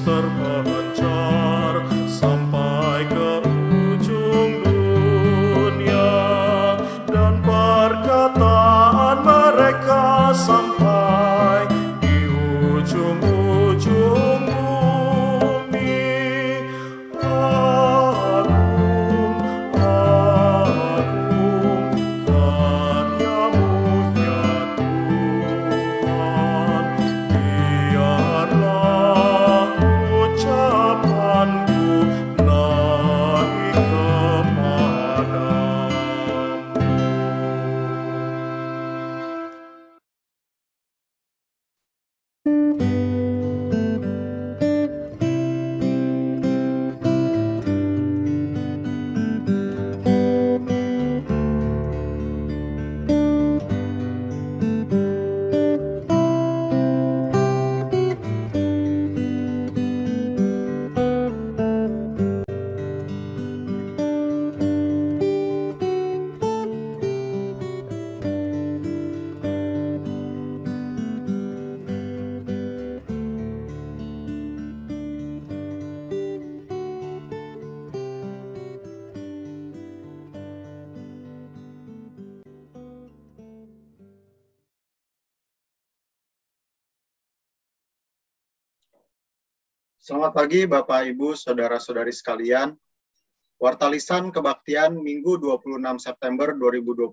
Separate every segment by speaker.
Speaker 1: terpancar sampai ke ujung dunia, dan perkataan mereka sampai di ujung-ujung bumi. Agung, agung karyamu ya Tuhan, biarlah ucapanku naik kepadamu.
Speaker 2: Selamat pagi Bapak, Ibu, Saudara-saudari sekalian. Warta Lisan Kebaktian Minggu 26 September 2021.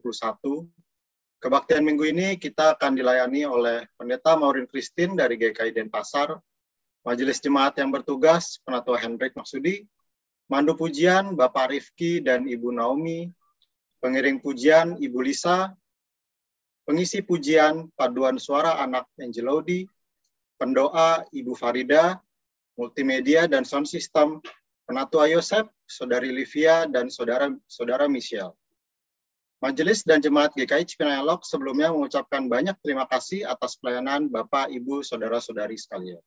Speaker 2: Kebaktian minggu ini kita akan dilayani oleh Pendeta Maureen Christine dari GKI Denpasar, Majelis Jemaat yang bertugas, Penatua Hendrik Maksudi, Mandu Pujian Bapak Rifki dan Ibu Naomi, Pengiring Pujian Ibu Lisa, Pengisi Pujian Paduan Suara Anak Angelodi, Pendoa Ibu Farida, Multimedia dan Sound System, Penatua Yosef, Saudari Livia, dan Saudara Michelle. Majelis dan Jemaat GKI Cipinang Elok sebelumnya mengucapkan banyak terima kasih atas pelayanan Bapak, Ibu, Saudara-saudari sekalian.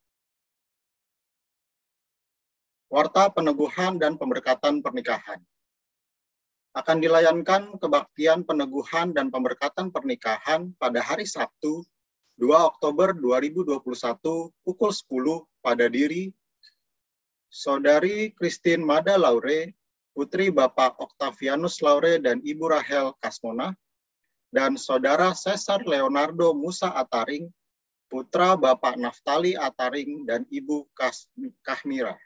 Speaker 2: Warta Peneguhan dan Pemberkatan Pernikahan. Akan dilayankan kebaktian peneguhan dan pemberkatan pernikahan pada hari Sabtu, 2 Oktober 2021 pukul 10 pada diri Saudari Christine Mada Laure, putri Bapak Octavianus Laure dan Ibu Rahel Kasmona, dan Saudara Cesar Leonardo Musa Ataring, putra Bapak Naftali Ataring dan Ibu Kahmira.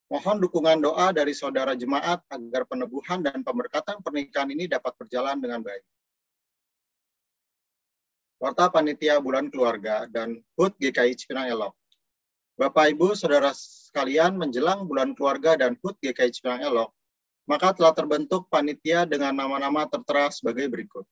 Speaker 2: Mohon dukungan doa dari saudara jemaat agar peneguhan dan pemberkatan pernikahan ini dapat berjalan dengan baik. Warta Panitia Bulan Keluarga dan HUT GKI Cipinang Elok. Bapak, Ibu, Saudara sekalian, menjelang Bulan Keluarga dan HUT GKI Cipinang Elok, maka telah terbentuk panitia dengan nama-nama tertera sebagai berikut.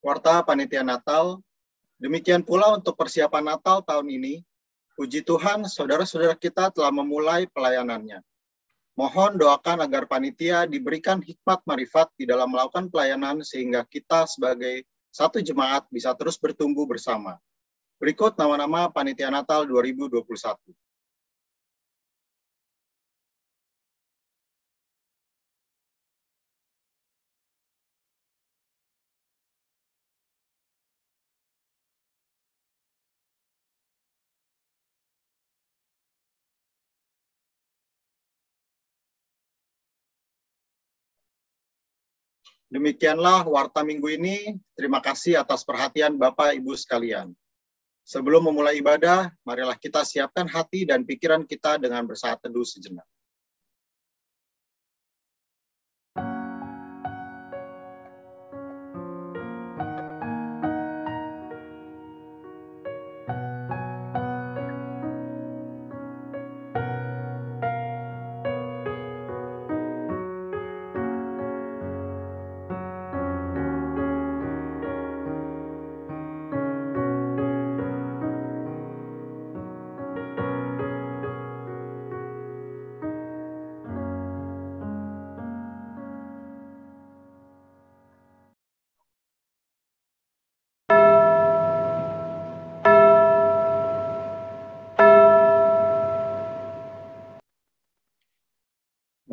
Speaker 2: Warta Panitia Natal. Demikian pula untuk persiapan Natal tahun ini, puji Tuhan, saudara-saudara kita telah memulai pelayanannya. Mohon doakan agar panitia diberikan hikmat marifat di dalam melakukan pelayanan sehingga kita sebagai satu jemaat bisa terus bertumbuh bersama. Berikut nama-nama Panitia Natal 2021. Demikianlah warta minggu ini. Terima kasih atas perhatian Bapak Ibu sekalian. Sebelum memulai ibadah, marilah kita siapkan hati dan pikiran kita dengan bersaat teduh sejenak.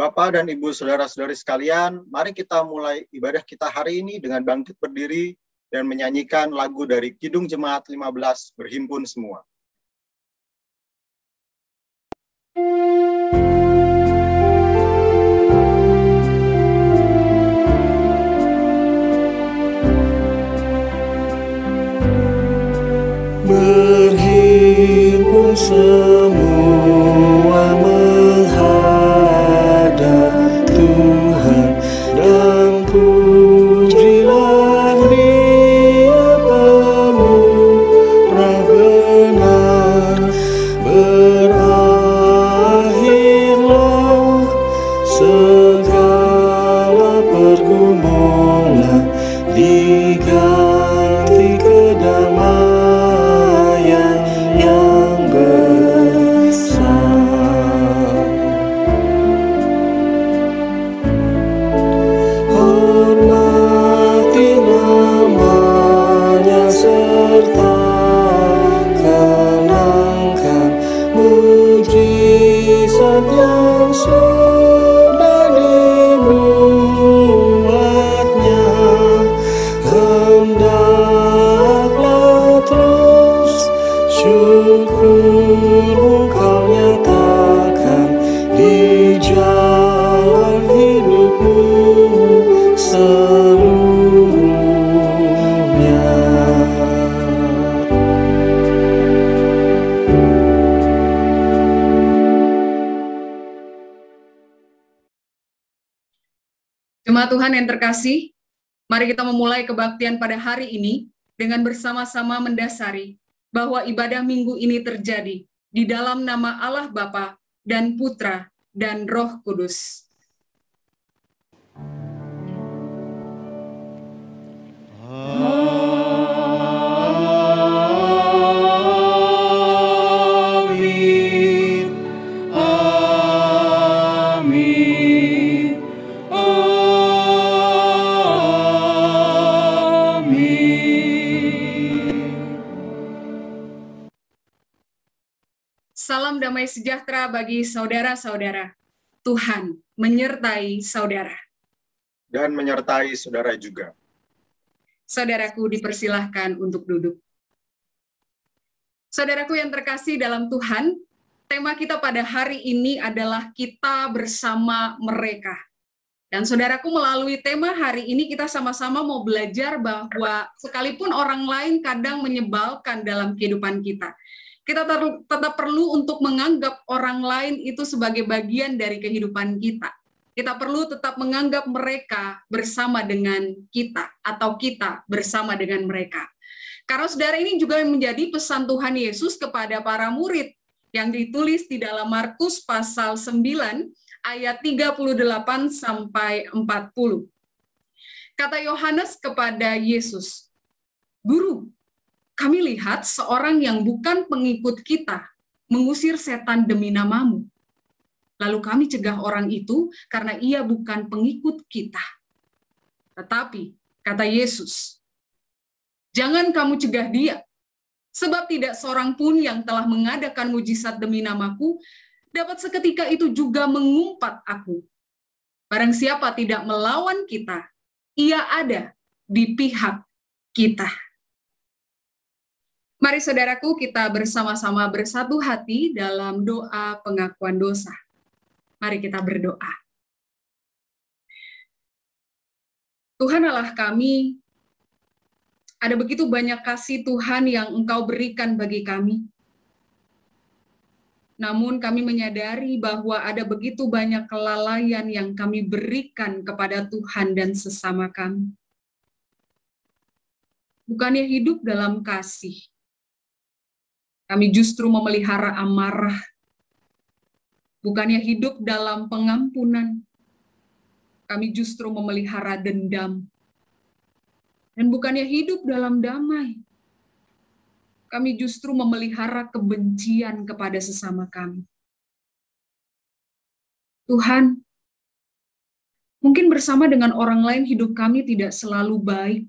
Speaker 2: Bapak dan Ibu saudara-saudari sekalian, mari kita mulai ibadah kita hari ini dengan bangkit berdiri dan menyanyikan lagu dari Kidung Jemaat 15, Berhimpun Semua.
Speaker 3: Berhimpun semua menghadap Tuhan, dan pujilah Dia pemurah benar. Berakhirlah segala pergumulan, diganti kedamaian yang besar. Hormati namanya serta kenangkan mujizat yang sudah dibuatnya. Hendaklah terus syukurmu kau nyatakan di jalan hidupmu seluruhnya.
Speaker 4: Jemaat Tuhan yang terkasih, mari kita memulai kebaktian pada hari ini dengan bersama-sama mendasari bahwa ibadah minggu ini terjadi di dalam nama Allah Bapa dan Putra dan Roh Kudus.
Speaker 3: Amin. Amin.
Speaker 4: Salam damai sejahtera bagi saudara-saudara. Tuhan menyertai saudara.
Speaker 2: Dan menyertai saudara juga.
Speaker 4: Saudaraku dipersilahkan untuk duduk. Saudaraku yang terkasih dalam Tuhan, tema kita pada hari ini adalah kita bersama mereka. Dan saudaraku, melalui tema hari ini kita sama-sama mau belajar bahwa sekalipun orang lain kadang menyebalkan dalam kehidupan kita, kita tetap perlu untuk menganggap orang lain itu sebagai bagian dari kehidupan kita. Kita perlu tetap menganggap mereka bersama dengan kita, atau kita bersama dengan mereka. Karena saudara, ini juga menjadi pesan Tuhan Yesus kepada para murid yang ditulis di dalam Markus pasal 9 ayat 38 sampai 40. Kata Yohanes kepada Yesus, "Guru, kami lihat seorang yang bukan pengikut kita mengusir setan demi namamu. Lalu kami cegah orang itu karena ia bukan pengikut kita." Tetapi, kata Yesus, "Jangan kamu cegah dia, sebab tidak seorang pun yang telah mengadakan mujizat demi namaku dapat seketika itu juga mengumpat aku. Barang siapa tidak melawan kita, ia ada di pihak kita." Mari saudaraku, kita bersama-sama bersatu hati dalam doa pengakuan dosa. Mari kita berdoa. Tuhan Allah kami, ada begitu banyak kasih Tuhan yang Engkau berikan bagi kami. Namun kami menyadari bahwa ada begitu banyak kelalaian yang kami berikan kepada Tuhan dan sesama kami. Bukannya hidup dalam kasih, kami justru memelihara amarah. Bukannya hidup dalam pengampunan, kami justru memelihara dendam. Dan bukannya hidup dalam damai, kami justru memelihara kebencian kepada sesama kami. Tuhan, mungkin bersama dengan orang lain hidup kami tidak selalu baik.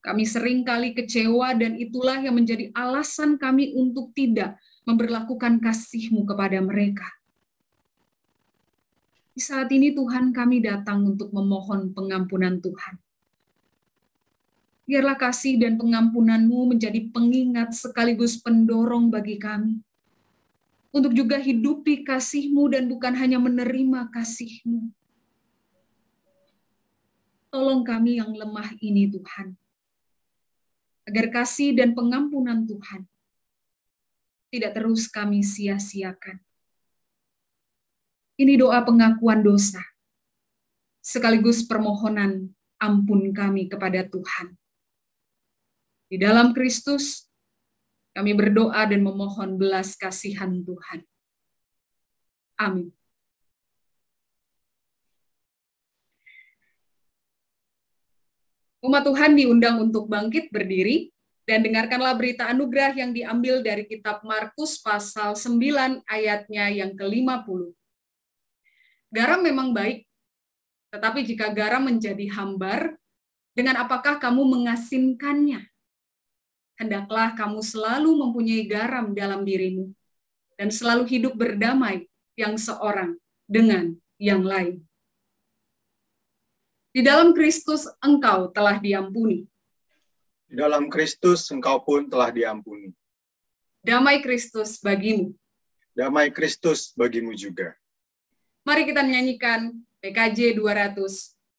Speaker 4: Kami sering kali kecewa dan itulah yang menjadi alasan kami untuk tidak memberlakukan kasih-Mu kepada mereka. Di saat ini Tuhan, kami datang untuk memohon pengampunan Tuhan. Biarlah kasih dan pengampunan-Mu menjadi pengingat sekaligus pendorong bagi kami. Untuk juga hidupi kasih-Mu dan bukan hanya menerima kasih-Mu. Tolong kami yang lemah ini Tuhan. Agar kasih dan pengampunan Tuhan tidak terus kami sia-siakan. Ini doa pengakuan dosa, sekaligus permohonan ampun kami kepada Tuhan. Di dalam Kristus, kami berdoa dan memohon belas kasihan Tuhan. Amin. Umat Tuhan diundang untuk bangkit berdiri dan dengarkanlah berita anugerah yang diambil dari kitab Markus pasal 9 ayatnya yang ke-50. Garam memang baik, tetapi jika garam menjadi hambar, dengan apakah kamu mengasinkannya? Hendaklah kamu selalu mempunyai garam dalam dirimu, dan selalu hidup berdamai yang seorang dengan yang lain. Di dalam Kristus engkau telah diampuni.
Speaker 2: Di dalam Kristus engkau pun telah diampuni.
Speaker 4: Damai Kristus bagimu.
Speaker 2: Damai Kristus bagimu juga.
Speaker 4: Mari kita menyanyikan PKJ 200,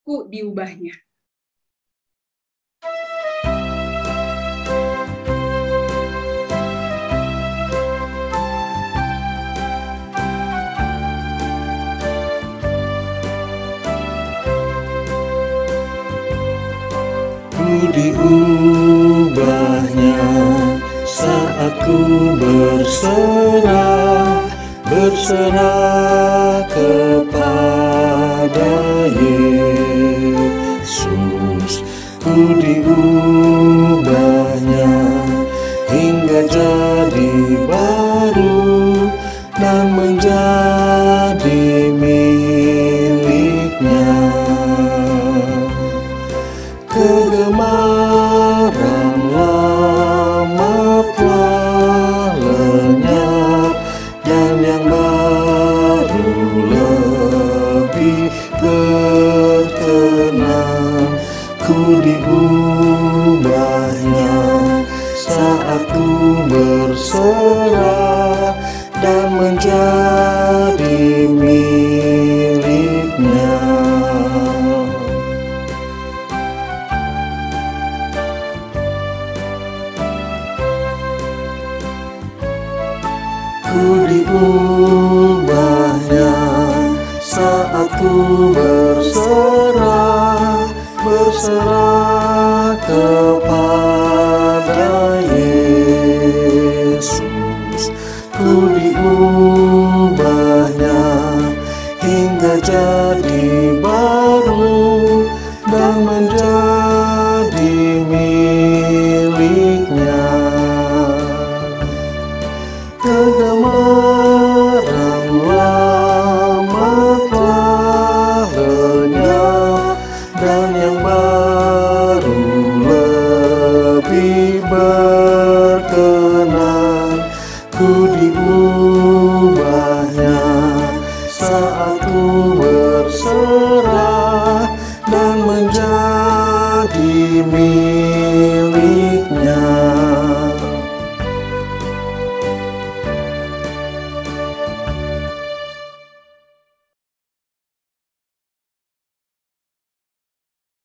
Speaker 4: Ku Diubahnya.
Speaker 3: Ku diubahnya saat ku berserah kepada Yesus. Ku diubahnya hingga jadi baru dan menjadi miliknya. Kegemaran lama telah lenyap dan yang baru lebih berkenan. Ku diubahnya saat ku berserah dan menjadi miliknya. Ku diubahnya saat ku berserah kepada Yesus. Ku diubahnya hingga jadi baru dan menjadi miliknya. Kegemaran lama telah lenyap dan yang baru lebih berkenan. Ku diubahnya saat ku berserah dan menjadi miliknya.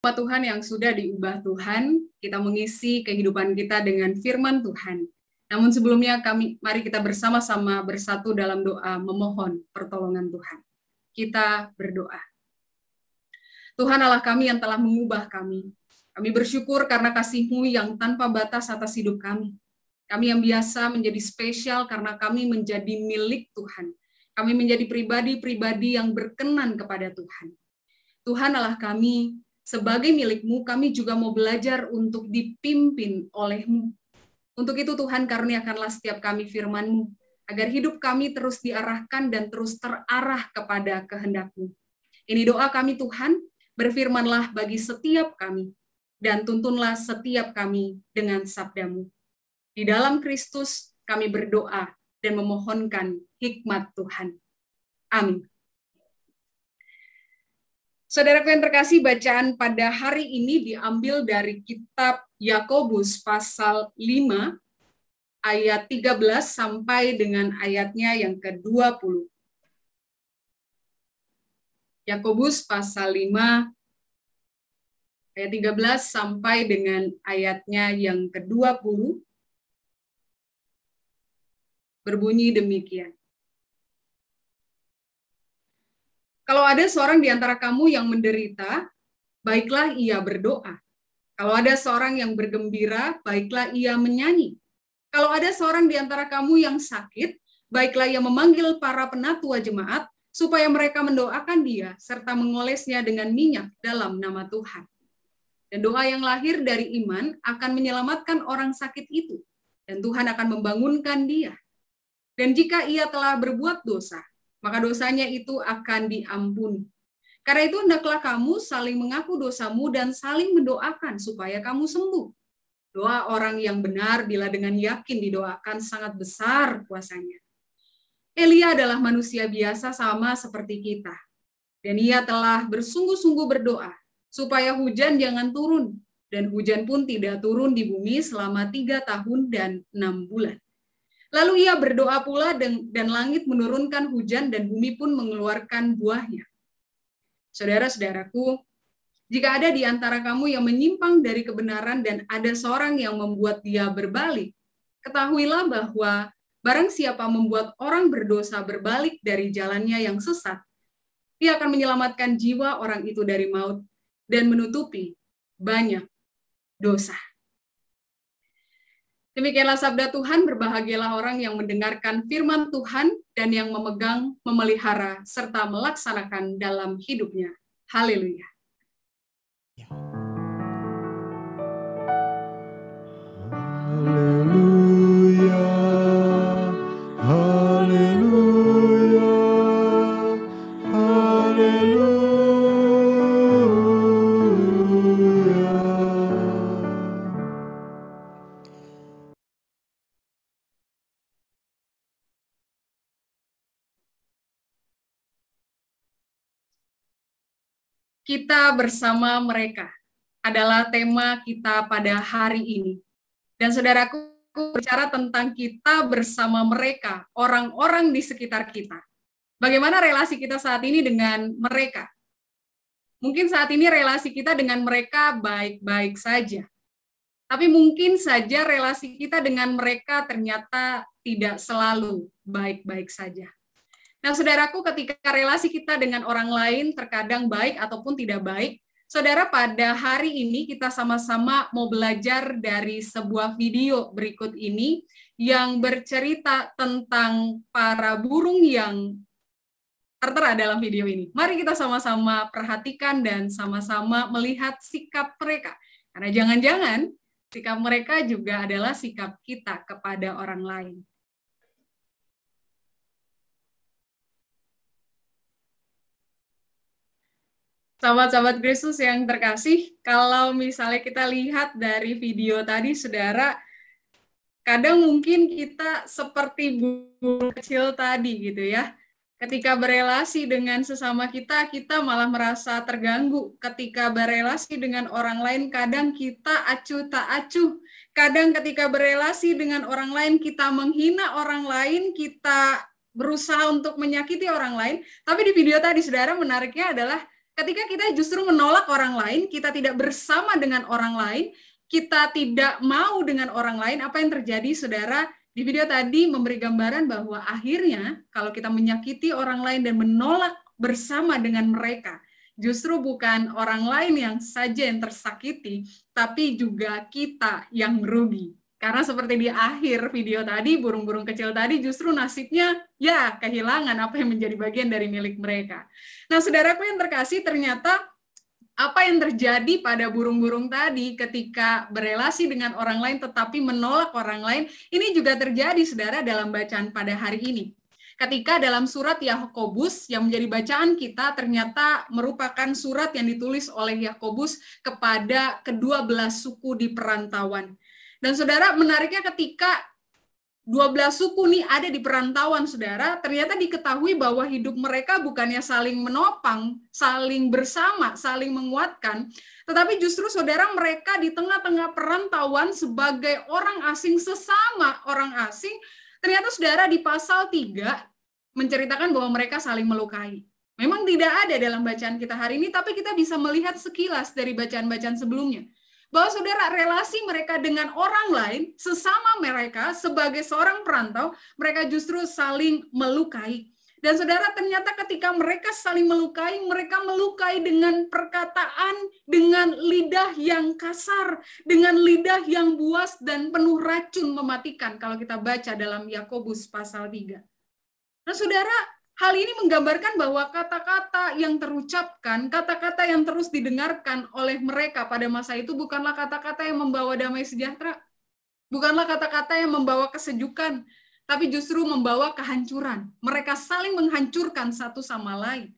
Speaker 4: Umat Tuhan yang sudah diubah Tuhan, kita mengisi kehidupan kita dengan firman Tuhan. Namun sebelumnya mari kita bersama-sama bersatu dalam doa memohon pertolongan Tuhan. Kita berdoa. Tuhan Allah kami yang telah mengubah kami. Kami bersyukur karena kasih-Mu yang tanpa batas atas hidup kami. Kami yang biasa menjadi spesial karena kami menjadi milik Tuhan. Kami menjadi pribadi-pribadi yang berkenan kepada Tuhan. Tuhan Allah kami, sebagai milik-Mu, kami juga mau belajar untuk dipimpin oleh-Mu. Untuk itu Tuhan, karuniakanlah setiap kami firman-Mu, agar hidup kami terus diarahkan dan terus terarah kepada kehendak-Mu. Ini doa kami Tuhan, berfirmanlah bagi setiap kami, dan tuntunlah setiap kami dengan sabda-Mu. Di dalam Kristus kami berdoa dan memohonkan hikmat Tuhan. Amin. Saudaraku yang terkasih, bacaan pada hari ini diambil dari kitab Yakobus pasal 5 ayat 13 sampai dengan ayatnya yang ke-20. Yakobus pasal 5 ayat 13 sampai dengan ayatnya yang ke-20 berbunyi demikian. Kalau ada seorang di antara kamu yang menderita, baiklah ia berdoa. Kalau ada seorang yang bergembira, baiklah ia menyanyi. Kalau ada seorang di antara kamu yang sakit, baiklah ia memanggil para penatua jemaat, supaya mereka mendoakan dia, serta mengolesnya dengan minyak dalam nama Tuhan. Dan doa yang lahir dari iman akan menyelamatkan orang sakit itu, dan Tuhan akan membangunkan dia. Dan jika ia telah berbuat dosa, maka dosanya itu akan diampuni. Karena itu hendaklah kamu saling mengaku dosamu dan saling mendoakan supaya kamu sembuh. Doa orang yang benar bila dengan yakin didoakan sangat besar kuasanya. Elia adalah manusia biasa sama seperti kita. Dan ia telah bersungguh-sungguh berdoa supaya hujan jangan turun. Dan hujan pun tidak turun di bumi selama 3 tahun dan 6 bulan. Lalu ia berdoa pula dan langit menurunkan hujan dan bumi pun mengeluarkan buahnya. Saudara-saudaraku, jika ada di antara kamu yang menyimpang dari kebenaran dan ada seorang yang membuat dia berbalik, ketahuilah bahwa barang siapa membuat orang berdosa berbalik dari jalannya yang sesat, dia akan menyelamatkan jiwa orang itu dari maut dan menutupi banyak dosa. Demikianlah sabda Tuhan, berbahagialah orang yang mendengarkan firman Tuhan dan yang memegang, memelihara, serta melaksanakan dalam hidupnya. Haleluya.
Speaker 3: Haleluya, haleluya, haleluya.
Speaker 4: Kita bersama mereka adalah tema kita pada hari ini. Dan saudaraku, bicara tentang kita bersama mereka, orang-orang di sekitar kita. Bagaimana relasi kita saat ini dengan mereka? Mungkin saat ini relasi kita dengan mereka baik-baik saja. Tapi mungkin saja relasi kita dengan mereka ternyata tidak selalu baik-baik saja. Nah, saudaraku, ketika relasi kita dengan orang lain terkadang baik ataupun tidak baik, saudara, pada hari ini kita sama-sama mau belajar dari sebuah video berikut ini yang bercerita tentang para burung yang tertera dalam video ini. Mari kita sama-sama perhatikan dan sama-sama melihat sikap mereka. Karena jangan-jangan sikap mereka juga adalah sikap kita kepada orang lain. Sahabat-sahabat Kristus yang terkasih, kalau misalnya kita lihat dari video tadi, saudara, kadang mungkin kita seperti burung kecil tadi gitu ya. Ketika berelasi dengan sesama kita, kita malah merasa terganggu. Ketika berelasi dengan orang lain, kadang kita acuh tak acuh. Kadang ketika berelasi dengan orang lain, kita menghina orang lain, kita berusaha untuk menyakiti orang lain. Tapi di video tadi, saudara, menariknya adalah ketika kita justru menolak orang lain, kita tidak bersama dengan orang lain, kita tidak mau dengan orang lain, apa yang terjadi, saudara? Di video tadi memberi gambaran bahwa akhirnya kalau kita menyakiti orang lain dan menolak bersama dengan mereka, justru bukan orang lain yang saja yang tersakiti, tapi juga kita yang merugi. Karena seperti di akhir video tadi, burung-burung kecil tadi justru nasibnya ya kehilangan apa yang menjadi bagian dari milik mereka. Nah, saudaraku yang terkasih, ternyata apa yang terjadi pada burung-burung tadi ketika berelasi dengan orang lain tetapi menolak orang lain, ini juga terjadi, saudara, dalam bacaan pada hari ini. Ketika dalam surat Yakobus yang menjadi bacaan kita ternyata merupakan surat yang ditulis oleh Yakobus kepada kedua belas suku di perantauan. Dan saudara, menariknya ketika 12 suku nih ada di perantauan, saudara, ternyata diketahui bahwa hidup mereka bukannya saling menopang, saling bersama, saling menguatkan, tetapi justru saudara mereka di tengah-tengah perantauan sebagai orang asing, sesama orang asing, ternyata saudara di pasal 3 menceritakan bahwa mereka saling melukai. Memang tidak ada dalam bacaan kita hari ini, tapi kita bisa melihat sekilas dari bacaan-bacaan sebelumnya. Bahwa saudara relasi mereka dengan orang lain, sesama mereka sebagai seorang perantau, mereka justru saling melukai. Dan saudara ternyata ketika mereka saling melukai, mereka melukai dengan perkataan, dengan lidah yang kasar, dengan lidah yang buas dan penuh racun mematikan kalau kita baca dalam Yakobus pasal 3. Nah saudara, hal ini menggambarkan bahwa kata-kata yang terucapkan, kata-kata yang terus didengarkan oleh mereka pada masa itu bukanlah kata-kata yang membawa damai sejahtera, bukanlah kata-kata yang membawa kesejukan, tapi justru membawa kehancuran. Mereka saling menghancurkan satu sama lain.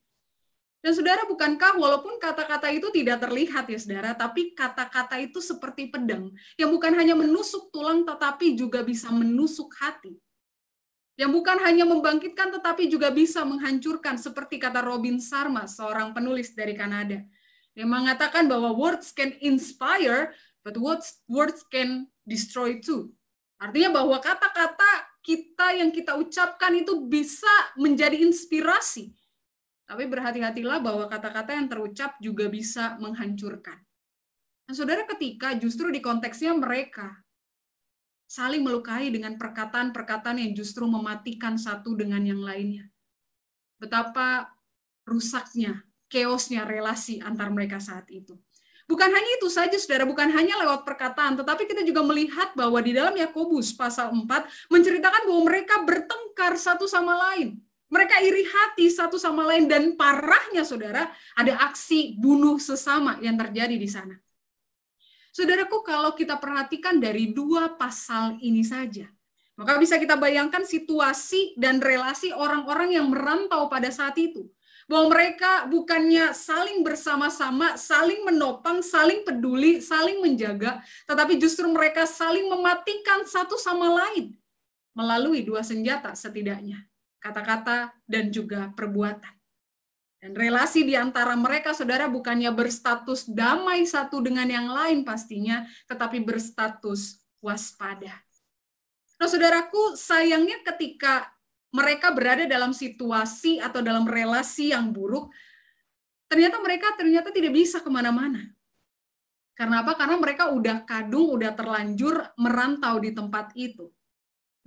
Speaker 4: Dan saudara, bukankah walaupun kata-kata itu tidak terlihat ya saudara, tapi kata-kata itu seperti pedang, yang bukan hanya menusuk tulang, tetapi juga bisa menusuk hati. Yang bukan hanya membangkitkan, tetapi juga bisa menghancurkan, seperti kata Robin Sharma, seorang penulis dari Kanada. Dia mengatakan bahwa words can inspire, but words can destroy too. Artinya bahwa kata-kata kita yang kita ucapkan itu bisa menjadi inspirasi. Tapi berhati-hatilah bahwa kata-kata yang terucap juga bisa menghancurkan. Nah, saudara, ketika justru di konteksnya mereka saling melukai dengan perkataan-perkataan yang justru mematikan satu dengan yang lainnya. Betapa rusaknya, chaosnya relasi antar mereka saat itu. Bukan hanya itu saja, saudara, bukan hanya lewat perkataan, tetapi kita juga melihat bahwa di dalam Yakobus pasal 4 menceritakan bahwa mereka bertengkar satu sama lain. Mereka iri hati satu sama lain, dan parahnya, saudara, ada aksi bunuh sesama yang terjadi di sana. Saudaraku, kalau kita perhatikan dari 2 pasal ini saja, maka bisa kita bayangkan situasi dan relasi orang-orang yang merantau pada saat itu. Bahwa mereka bukannya saling bersama-sama, saling menopang, saling peduli, saling menjaga, tetapi justru mereka saling mematikan satu sama lain melalui 2 senjata setidaknya, kata-kata dan juga perbuatan. Dan relasi di antara mereka, saudara, bukannya berstatus damai satu dengan yang lain pastinya, tetapi berstatus waspada. Nah, saudaraku, sayangnya ketika mereka berada dalam situasi atau dalam relasi yang buruk, ternyata mereka tidak bisa kemana-mana. Karena apa? Karena mereka udah kadung, udah terlanjur merantau di tempat itu.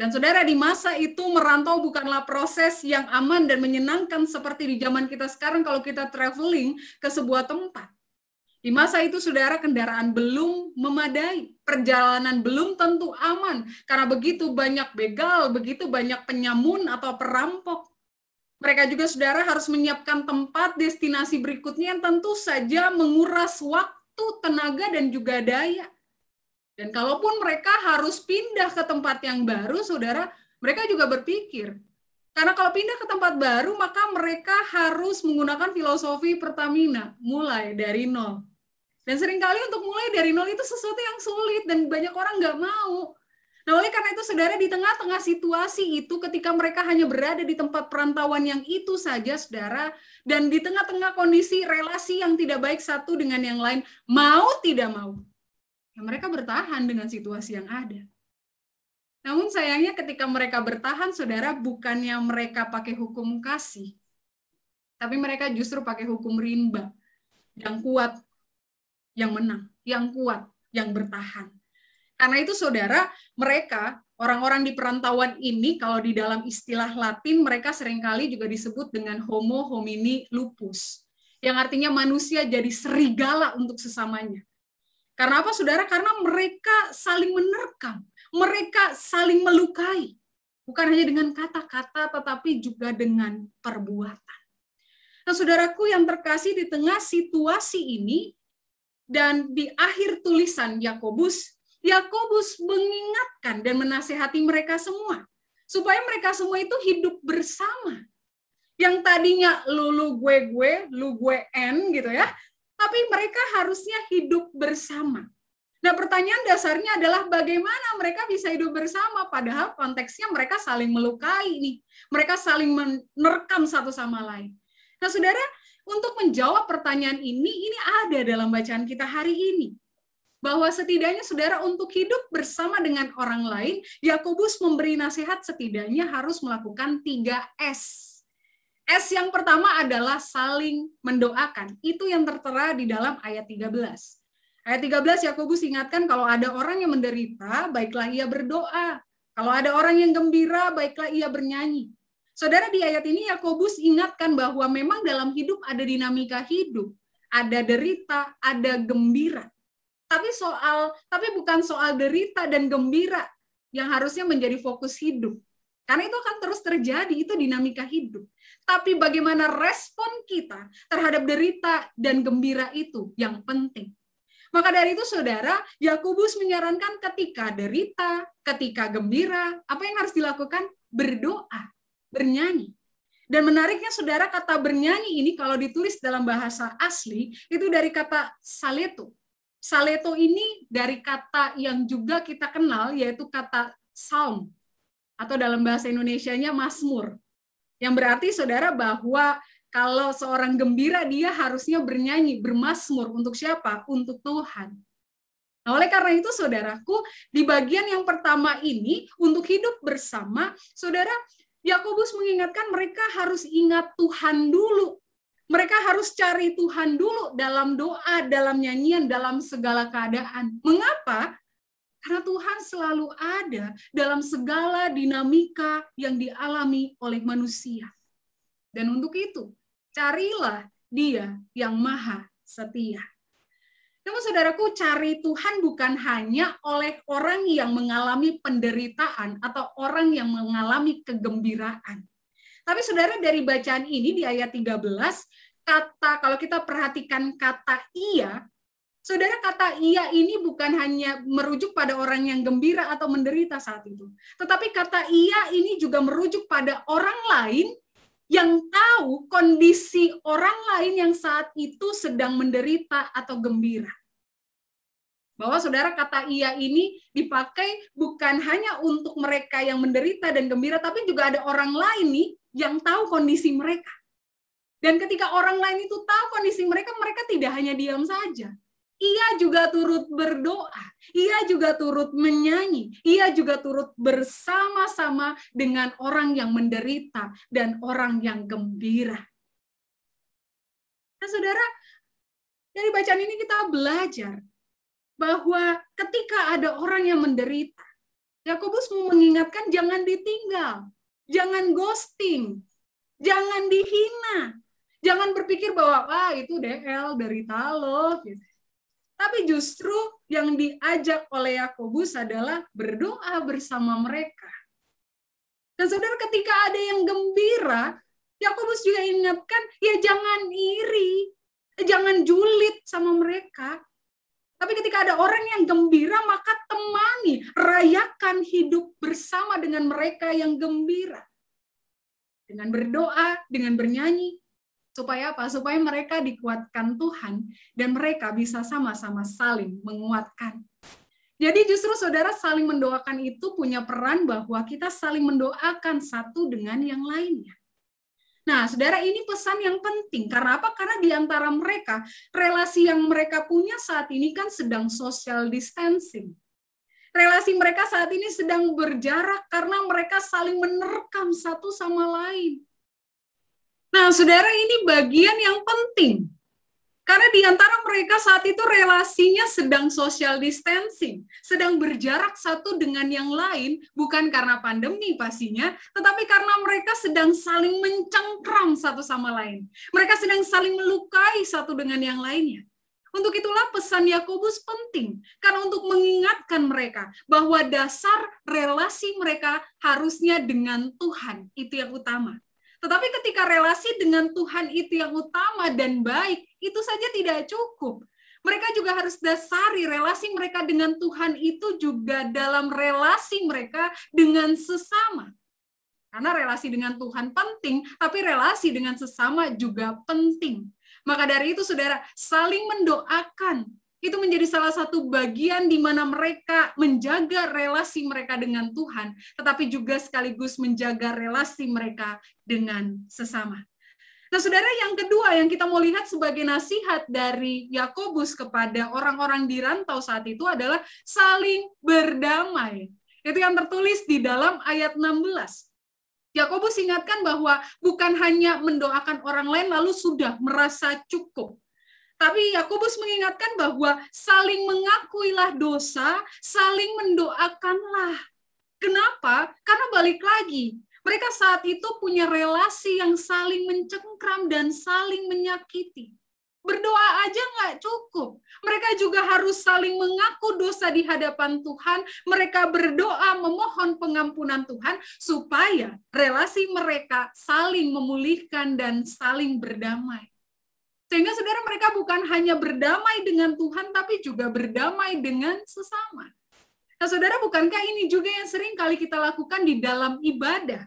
Speaker 4: Dan saudara, di masa itu merantau bukanlah proses yang aman dan menyenangkan seperti di zaman kita sekarang kalau kita traveling ke sebuah tempat. Di masa itu, saudara, kendaraan belum memadai, perjalanan belum tentu aman, karena begitu banyak begal, begitu banyak penyamun atau perampok. Mereka juga, saudara, harus menyiapkan tempat destinasi berikutnya yang tentu saja menguras waktu, tenaga, dan juga daya. Dan kalaupun mereka harus pindah ke tempat yang baru, saudara, mereka juga berpikir. Karena kalau pindah ke tempat baru, maka mereka harus menggunakan filosofi Pertamina, mulai dari nol. Dan seringkali untuk mulai dari nol itu sesuatu yang sulit, dan banyak orang nggak mau. Nah, oleh karena itu, saudara, di tengah-tengah situasi itu, ketika mereka hanya berada di tempat perantauan yang itu saja, saudara, dan di tengah-tengah kondisi relasi yang tidak baik satu dengan yang lain, mau tidak mau, ya mereka bertahan dengan situasi yang ada. Namun sayangnya ketika mereka bertahan, saudara, bukannya mereka pakai hukum kasih, tapi mereka justru pakai hukum rimba. Yang kuat, yang menang. Yang kuat, yang bertahan. Karena itu, saudara, mereka, orang-orang di perantauan ini, kalau di dalam istilah Latin, mereka seringkali juga disebut dengan homo homini lupus. Yang artinya manusia jadi serigala untuk sesamanya. Karena apa, saudara? Karena mereka saling menerkam, mereka saling melukai. Bukan hanya dengan kata-kata, tetapi juga dengan perbuatan. Nah, saudaraku yang terkasih, di tengah situasi ini, dan di akhir tulisan Yakobus mengingatkan dan menasihati mereka semua, supaya mereka semua itu hidup bersama. Yang tadinya lu gue, lu gue en, gitu ya. Tapi mereka harusnya hidup bersama. Nah, pertanyaan dasarnya adalah bagaimana mereka bisa hidup bersama, padahal konteksnya mereka saling melukai nih. Mereka saling menerkam satu sama lain. Nah, saudara, untuk menjawab pertanyaan ini ada dalam bacaan kita hari ini. Bahwa setidaknya saudara untuk hidup bersama dengan orang lain, Yakobus memberi nasihat setidaknya harus melakukan 3S. S yang pertama adalah saling mendoakan. Itu yang tertera di dalam ayat 13. Ayat 13 Yakobus ingatkan kalau ada orang yang menderita, baiklah ia berdoa. Kalau ada orang yang gembira, baiklah ia bernyanyi. Saudara, di ayat ini Yakobus ingatkan bahwa memang dalam hidup ada dinamika hidup, ada derita, ada gembira. Tapi bukan soal derita dan gembira yang harusnya menjadi fokus hidup. Karena itu akan terus terjadi, itu dinamika hidup. Tapi bagaimana respon kita terhadap derita dan gembira itu yang penting. Maka dari itu, saudara, Yakobus menyarankan ketika derita, ketika gembira, apa yang harus dilakukan? Berdoa, bernyanyi. Dan menariknya, saudara, kata bernyanyi ini kalau ditulis dalam bahasa asli, itu dari kata saleto. Saleto ini dari kata yang juga kita kenal, yaitu kata psalm, atau dalam bahasa Indonesianya mazmur. Yang berarti, saudara, bahwa kalau seorang gembira, dia harusnya bernyanyi, bermazmur. Untuk siapa? Untuk Tuhan. Nah, oleh karena itu, saudaraku, di bagian yang pertama ini, untuk hidup bersama, saudara, Yakobus mengingatkan mereka harus ingat Tuhan dulu. Mereka harus cari Tuhan dulu dalam doa, dalam nyanyian, dalam segala keadaan. Mengapa? Karena Tuhan selalu ada dalam segala dinamika yang dialami oleh manusia. Dan untuk itu, carilah Dia yang maha setia. Namun saudaraku, cari Tuhan bukan hanya oleh orang yang mengalami penderitaan atau orang yang mengalami kegembiraan. Tapi saudara, dari bacaan ini di ayat 13, kalau kita perhatikan kata ia, saudara, kata ia ini bukan hanya merujuk pada orang yang gembira atau menderita saat itu. Tetapi kata ia ini juga merujuk pada orang lain yang tahu kondisi orang lain yang saat itu sedang menderita atau gembira. Bahwa saudara, kata ia ini dipakai bukan hanya untuk mereka yang menderita dan gembira, tapi juga ada orang lain nih yang tahu kondisi mereka. Dan ketika orang lain itu tahu kondisi mereka, mereka tidak hanya diam saja. Ia juga turut berdoa, ia juga turut menyanyi, ia juga turut bersama-sama dengan orang yang menderita dan orang yang gembira. Nah, saudara, dari bacaan ini kita belajar bahwa ketika ada orang yang menderita, Yakobus mau mengingatkan jangan ditinggal, jangan ghosting, jangan dihina, jangan berpikir bahwa itu DL, derita loh, gitu. Tapi justru yang diajak oleh Yakobus adalah berdoa bersama mereka. Dan saudara, ketika ada yang gembira, Yakobus juga ingatkan, ya jangan iri, jangan julid sama mereka. Tapi ketika ada orang yang gembira, maka temani, rayakan hidup bersama dengan mereka yang gembira. Dengan berdoa, dengan bernyanyi. Supaya apa? Supaya mereka dikuatkan Tuhan dan mereka bisa sama-sama saling menguatkan. Jadi justru saudara, saling mendoakan itu punya peran bahwa kita saling mendoakan satu dengan yang lainnya. Nah, saudara, ini pesan yang penting. Karena apa? Karena di antara mereka, relasi yang mereka punya saat ini kan sedang social distancing. Relasi mereka saat ini sedang berjarak karena mereka saling menerkam satu sama lain. Nah, saudara, ini bagian yang penting. Karena di antara mereka saat itu relasinya sedang social distancing, sedang berjarak satu dengan yang lain, bukan karena pandemi pastinya, tetapi karena mereka sedang saling mencengkram satu sama lain. Mereka sedang saling melukai satu dengan yang lainnya. Untuk itulah pesan Yakobus penting, karena untuk mengingatkan mereka bahwa dasar relasi mereka harusnya dengan Tuhan, itu yang utama. Tetapi ketika relasi dengan Tuhan itu yang utama dan baik, itu saja tidak cukup. Mereka juga harus dasari relasi mereka dengan Tuhan itu juga dalam relasi mereka dengan sesama. Karena relasi dengan Tuhan penting, tapi relasi dengan sesama juga penting. Maka dari itu, saudara, saling mendoakan Itu menjadi salah satu bagian di mana mereka menjaga relasi mereka dengan Tuhan, tetapi juga sekaligus menjaga relasi mereka dengan sesama. Nah, saudara, yang kedua yang kita mau lihat sebagai nasihat dari Yakobus kepada orang-orang di rantau saat itu adalah saling berdamai. Itu yang tertulis di dalam ayat 16. Yakobus ingatkan bahwa bukan hanya mendoakan orang lain lalu sudah merasa cukup. Tapi Yakobus mengingatkan bahwa saling mengakuilah dosa, saling mendoakanlah. Kenapa? Karena balik lagi, mereka saat itu punya relasi yang saling mencengkram dan saling menyakiti. Berdoa aja nggak cukup. Mereka juga harus saling mengaku dosa di hadapan Tuhan. Mereka berdoa memohon pengampunan Tuhan supaya relasi mereka saling memulihkan dan saling berdamai. Sehingga saudara, mereka bukan hanya berdamai dengan Tuhan, tapi juga berdamai dengan sesama. Nah saudara, bukankah ini juga yang sering kali kita lakukan di dalam ibadah?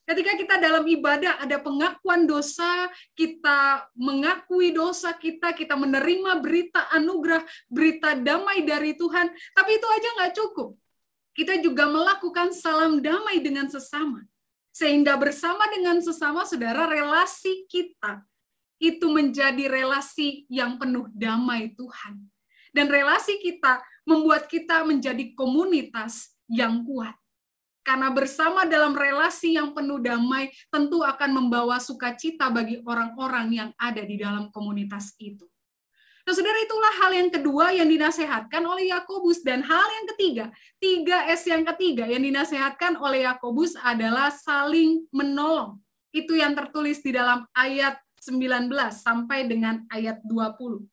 Speaker 4: Ketika kita dalam ibadah ada pengakuan dosa, kita mengakui dosa kita menerima berita anugerah, berita damai dari Tuhan, tapi itu aja nggak cukup. Kita juga melakukan salam damai dengan sesama. Sehingga bersama dengan sesama, saudara, relasi kita itu menjadi relasi yang penuh damai Tuhan. Dan relasi kita membuat kita menjadi komunitas yang kuat. Karena bersama dalam relasi yang penuh damai, tentu akan membawa sukacita bagi orang-orang yang ada di dalam komunitas itu. Nah, saudara, itulah hal yang kedua yang dinasehatkan oleh Yakobus. Dan hal yang ketiga, 3S yang ketiga yang dinasehatkan oleh Yakobus adalah saling menolong. Itu yang tertulis di dalam ayat 19 sampai dengan ayat 20.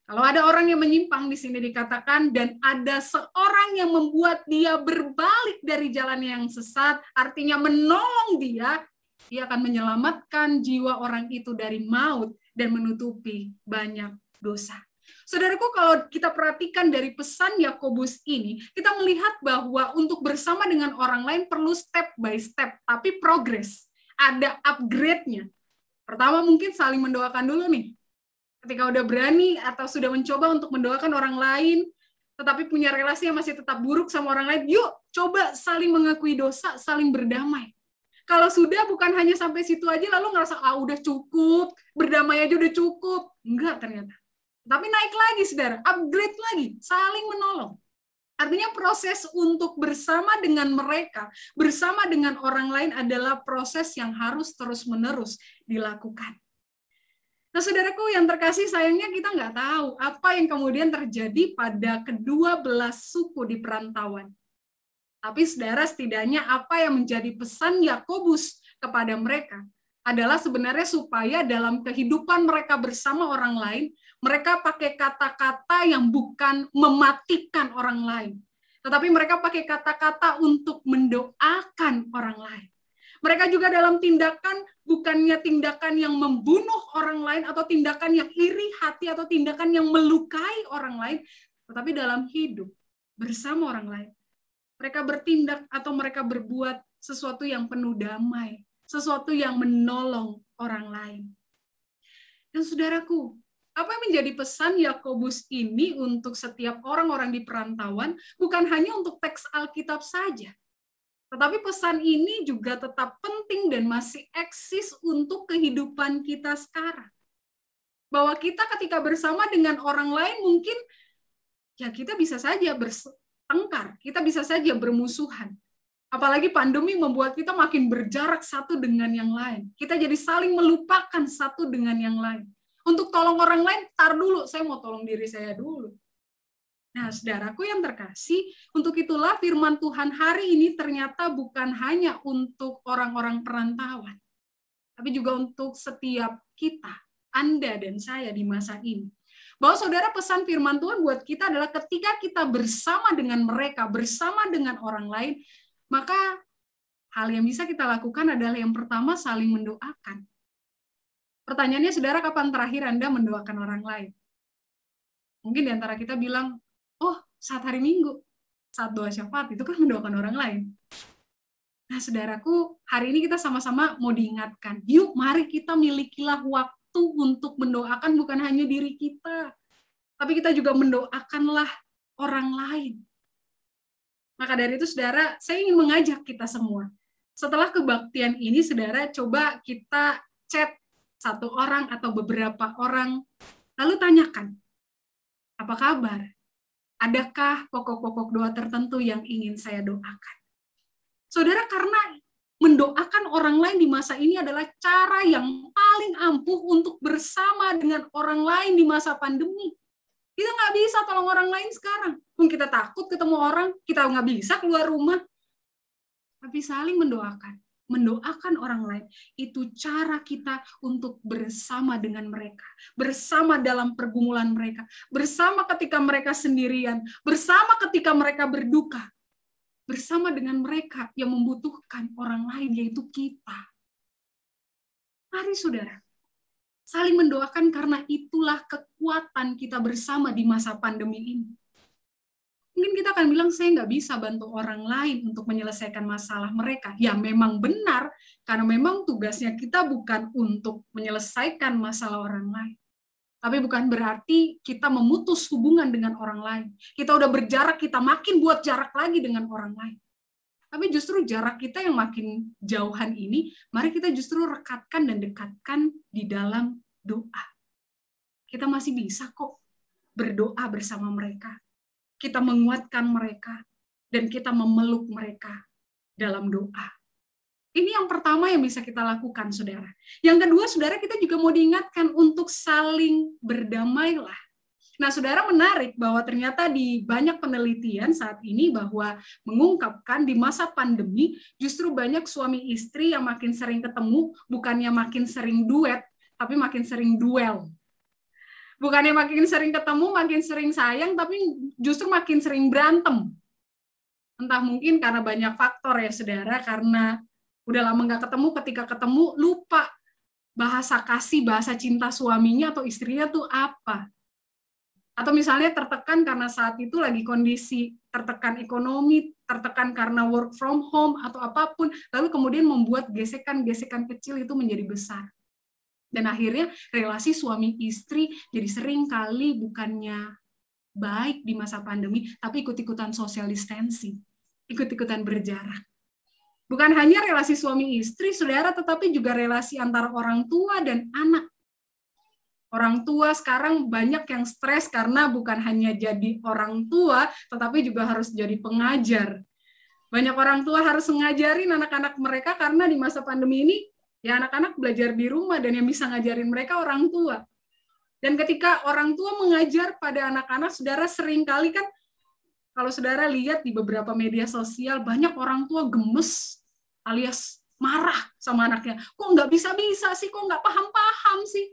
Speaker 4: Kalau ada orang yang menyimpang, di sini dikatakan, dan ada seorang yang membuat dia berbalik dari jalan yang sesat, artinya menolong dia akan menyelamatkan jiwa orang itu dari maut dan menutupi banyak dosa. Saudaraku, kalau kita perhatikan dari pesan Yakobus ini, kita melihat bahwa untuk bersama dengan orang lain perlu step by step, tapi progres, ada upgrade-nya. Pertama mungkin saling mendoakan dulu nih. Ketika udah berani atau sudah mencoba untuk mendoakan orang lain, tetapi punya relasi yang masih tetap buruk sama orang lain, yuk coba saling mengakui dosa, saling berdamai. Kalau sudah bukan hanya sampai situ aja lalu ngerasa, udah cukup, berdamai aja udah cukup. Enggak ternyata. Tapi naik lagi, saudara, upgrade lagi, saling menolong. Artinya proses untuk bersama dengan mereka, bersama dengan orang lain adalah proses yang harus terus-menerus dilakukan. Nah, saudaraku yang terkasih, sayangnya kita nggak tahu apa yang kemudian terjadi pada kedua belah suku di perantauan. Tapi saudara, setidaknya apa yang menjadi pesan Yakobus kepada mereka adalah sebenarnya supaya dalam kehidupan mereka bersama orang lain, mereka pakai kata-kata yang bukan mematikan orang lain, tetapi mereka pakai kata-kata untuk mendoakan orang lain. Mereka juga dalam tindakan, bukannya tindakan yang membunuh orang lain, atau tindakan yang iri hati, atau tindakan yang melukai orang lain, tetapi dalam hidup bersama orang lain. Mereka bertindak atau mereka berbuat sesuatu yang penuh damai, sesuatu yang menolong orang lain. Dan saudaraku, apa yang menjadi pesan Yakobus ini untuk setiap orang-orang di perantauan bukan hanya untuk teks Alkitab saja, tetapi pesan ini juga tetap penting dan masih eksis untuk kehidupan kita sekarang. Bahwa kita ketika bersama dengan orang lain mungkin ya kita bisa saja bertengkar, kita bisa saja bermusuhan. Apalagi pandemi membuat kita makin berjarak satu dengan yang lain. Kita jadi saling melupakan satu dengan yang lain. Untuk tolong orang lain, tar dulu, saya mau tolong diri saya dulu. Nah, saudaraku yang terkasih, untuk itulah firman Tuhan hari ini ternyata bukan hanya untuk orang-orang perantauan, tapi juga untuk setiap kita, Anda dan saya di masa ini. Bahwa saudara, pesan firman Tuhan buat kita adalah ketika kita bersama dengan mereka, bersama dengan orang lain, maka hal yang bisa kita lakukan adalah yang pertama, saling mendoakan. Pertanyaannya, saudara, kapan terakhir Anda mendoakan orang lain? Mungkin di antara kita bilang, saat hari Minggu, saat doa syafaat, itu kan mendoakan orang lain. Nah, saudaraku, hari ini kita sama-sama mau diingatkan, yuk mari kita milikilah waktu untuk mendoakan bukan hanya diri kita, tapi kita juga mendoakanlah orang lain. Maka dari itu, saudara, saya ingin mengajak kita semua. Setelah kebaktian ini, saudara, coba kita chat satu orang atau beberapa orang, lalu tanyakan, apa kabar? Adakah pokok-pokok doa tertentu yang ingin saya doakan? Saudara, karena mendoakan orang lain di masa ini adalah cara yang paling ampuh untuk bersama dengan orang lain di masa pandemi. Kita nggak bisa tolong orang lain sekarang. Mungkin kita takut ketemu orang, kita nggak bisa keluar rumah. Tapi saling mendoakan. Mendoakan orang lain. Itu cara kita untuk bersama dengan mereka. Bersama dalam pergumulan mereka. Bersama ketika mereka sendirian. Bersama ketika mereka berduka. Bersama dengan mereka yang membutuhkan orang lain, yaitu kita. Mari saudara, saling mendoakan karena itulah kekuatan kita bersama di masa pandemi ini. Mungkin kita akan bilang, saya nggak bisa bantu orang lain untuk menyelesaikan masalah mereka. Ya memang benar, karena memang tugasnya kita bukan untuk menyelesaikan masalah orang lain. Tapi bukan berarti kita memutus hubungan dengan orang lain. Kita udah berjarak, kita makin buat jarak lagi dengan orang lain. Tapi justru jarak kita yang makin jauhan ini, mari kita justru rekatkan dan dekatkan di dalam doa. Kita masih bisa kok berdoa bersama mereka. Kita menguatkan mereka, dan kita memeluk mereka dalam doa. Ini yang pertama yang bisa kita lakukan, saudara. Yang kedua, saudara, kita juga mau diingatkan untuk saling berdamailah. Nah, saudara, menarik bahwa ternyata di banyak penelitian saat ini bahwa mengungkapkan di masa pandemi justru banyak suami istri yang makin sering ketemu, bukannya makin sering duet, tapi makin sering duel. Bukannya makin sering ketemu, makin sering sayang, tapi justru makin sering berantem. Entah mungkin karena banyak faktor ya, saudara, karena udah lama nggak ketemu, ketika ketemu lupa bahasa kasih, bahasa cinta suaminya atau istrinya tuh apa. Atau misalnya tertekan karena saat itu lagi kondisi tertekan ekonomi, tertekan karena work from home atau apapun, lalu kemudian membuat gesekan-gesekan kecil itu menjadi besar. Dan akhirnya relasi suami istri jadi sering kali bukannya baik di masa pandemi, tapi ikut-ikutan social distancing, ikut-ikutan berjarak. Bukan hanya relasi suami istri, saudara, tetapi juga relasi antara orang tua dan anak. Orang tua sekarang banyak yang stres karena bukan hanya jadi orang tua, tetapi juga harus jadi pengajar. Banyak orang tua harus ngajarin anak-anak mereka karena di masa pandemi ini, ya anak-anak belajar di rumah dan yang bisa ngajarin mereka orang tua. Dan ketika orang tua mengajar pada anak-anak, saudara sering kali kan, kalau saudara lihat di beberapa media sosial, banyak orang tua gemes alias marah sama anaknya. Kok nggak bisa-bisa sih, kok nggak paham-paham sih.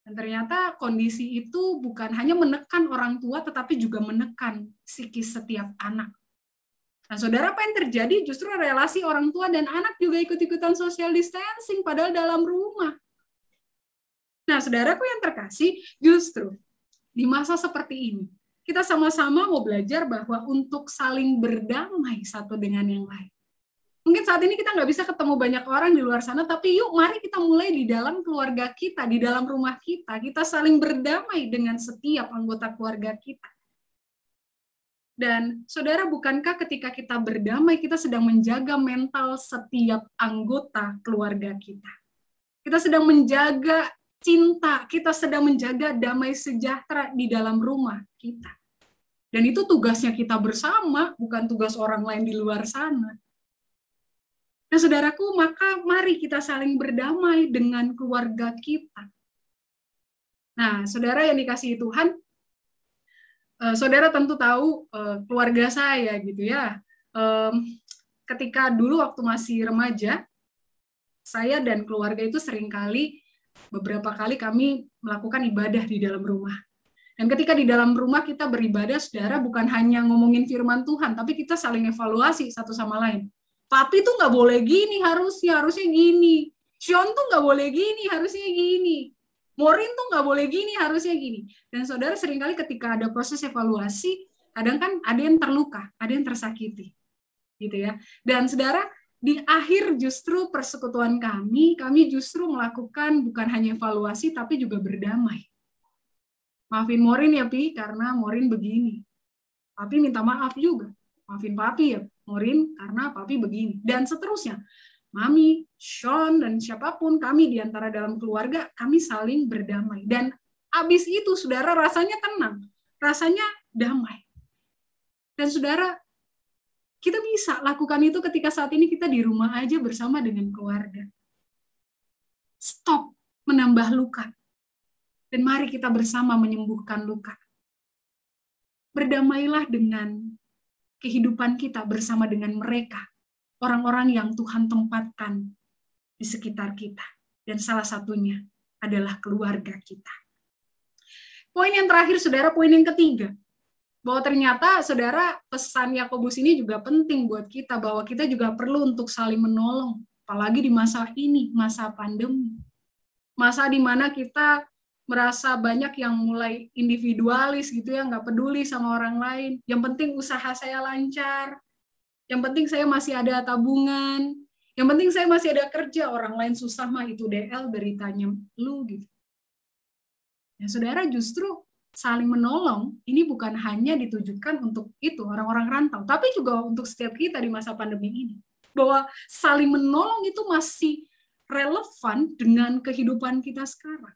Speaker 4: Dan ternyata kondisi itu bukan hanya menekan orang tua, tetapi juga menekan psikis setiap anak. Nah, saudara, apa yang terjadi? Justru relasi orang tua dan anak juga ikut-ikutan social distancing, padahal dalam rumah. Nah, saudaraku yang terkasih, justru di masa seperti ini, kita sama-sama mau belajar bahwa untuk saling berdamai satu dengan yang lain. Mungkin saat ini kita nggak bisa ketemu banyak orang di luar sana, tapi yuk mari kita mulai di dalam keluarga kita, di dalam rumah kita. Kita saling berdamai dengan setiap anggota keluarga kita. Dan saudara, bukankah ketika kita berdamai, kita sedang menjaga mental setiap anggota keluarga kita? Kita sedang menjaga cinta, kita sedang menjaga damai sejahtera di dalam rumah kita. Dan itu tugasnya kita bersama, bukan tugas orang lain di luar sana. Nah, saudaraku, maka mari kita saling berdamai dengan keluarga kita. Nah, saudara yang dikasihi Tuhan, saudara tentu tahu keluarga saya gitu ya. Ketika dulu waktu masih remaja, saya dan keluarga itu beberapa kali kami melakukan ibadah di dalam rumah. Dan ketika di dalam rumah kita beribadah, saudara, bukan hanya ngomongin firman Tuhan, tapi kita saling evaluasi satu sama lain. Papi tuh nggak boleh gini, harusnya gini. Sean tuh nggak boleh gini, harusnya gini. Maureen tuh nggak boleh gini, harusnya gini. Dan saudara, seringkali ketika ada proses evaluasi, kadang kan ada yang terluka, ada yang tersakiti, gitu ya. Dan saudara, di akhir justru persekutuan kami justru melakukan bukan hanya evaluasi, tapi juga berdamai. Maafin Morin ya, Pi, karena Morin begini. Papi minta maaf juga. Maafin Papi ya, Morin, karena Papi begini. Dan seterusnya. Mami, Sean, dan siapapun kami di antara dalam keluarga, kami saling berdamai. Dan habis itu, saudara, rasanya tenang. Rasanya damai. Dan saudara, kita bisa lakukan itu ketika saat ini kita di rumah aja bersama dengan keluarga. Stop menambah luka. Dan mari kita bersama menyembuhkan luka. Berdamailah dengan kehidupan kita bersama dengan mereka. Orang-orang yang Tuhan tempatkan di sekitar kita. Dan salah satunya adalah keluarga kita. Poin yang terakhir, saudara, poin yang ketiga. Bahwa ternyata, saudara, pesan Yakobus ini juga penting buat kita, bahwa kita juga perlu untuk saling menolong, apalagi di masa ini, masa pandemi. Masa di mana kita merasa banyak yang mulai individualis gitu ya, nggak peduli sama orang lain. Yang penting usaha saya lancar, yang penting saya masih ada tabungan, yang penting saya masih ada kerja, orang lain susah mah itu DL deritanya lu gitu. Ya, saudara, justru saling menolong ini bukan hanya ditujukan untuk itu orang-orang rantau, tapi juga untuk setiap kita di masa pandemi ini. Bahwa saling menolong itu masih relevan dengan kehidupan kita sekarang.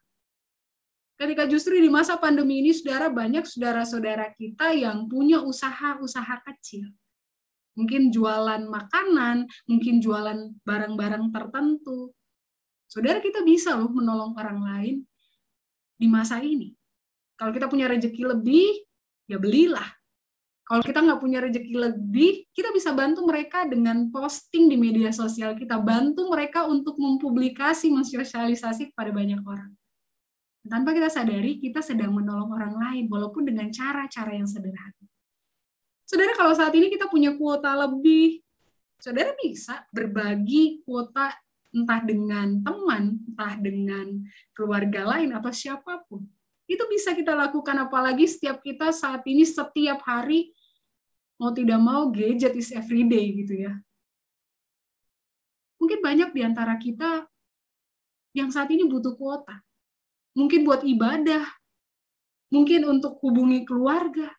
Speaker 4: Ketika justru di masa pandemi ini, saudara, banyak saudara-saudara kita yang punya usaha-usaha kecil. Mungkin jualan makanan, mungkin jualan barang-barang tertentu. Saudara, kita bisa loh menolong orang lain di masa ini. Kalau kita punya rezeki lebih, ya belilah. Kalau kita nggak punya rezeki lebih, kita bisa bantu mereka dengan posting di media sosial kita. Bantu mereka untuk mempublikasi, mensosialisasi kepada banyak orang. Tanpa kita sadari, kita sedang menolong orang lain, walaupun dengan cara-cara yang sederhana. Saudara, kalau saat ini kita punya kuota lebih, saudara bisa berbagi kuota entah dengan teman, entah dengan keluarga lain, atau siapapun. Itu bisa kita lakukan, apalagi setiap kita saat ini setiap hari mau tidak mau gadget is everyday gitu ya. Mungkin banyak di antara kita yang saat ini butuh kuota. Mungkin buat ibadah, mungkin untuk hubungi keluarga.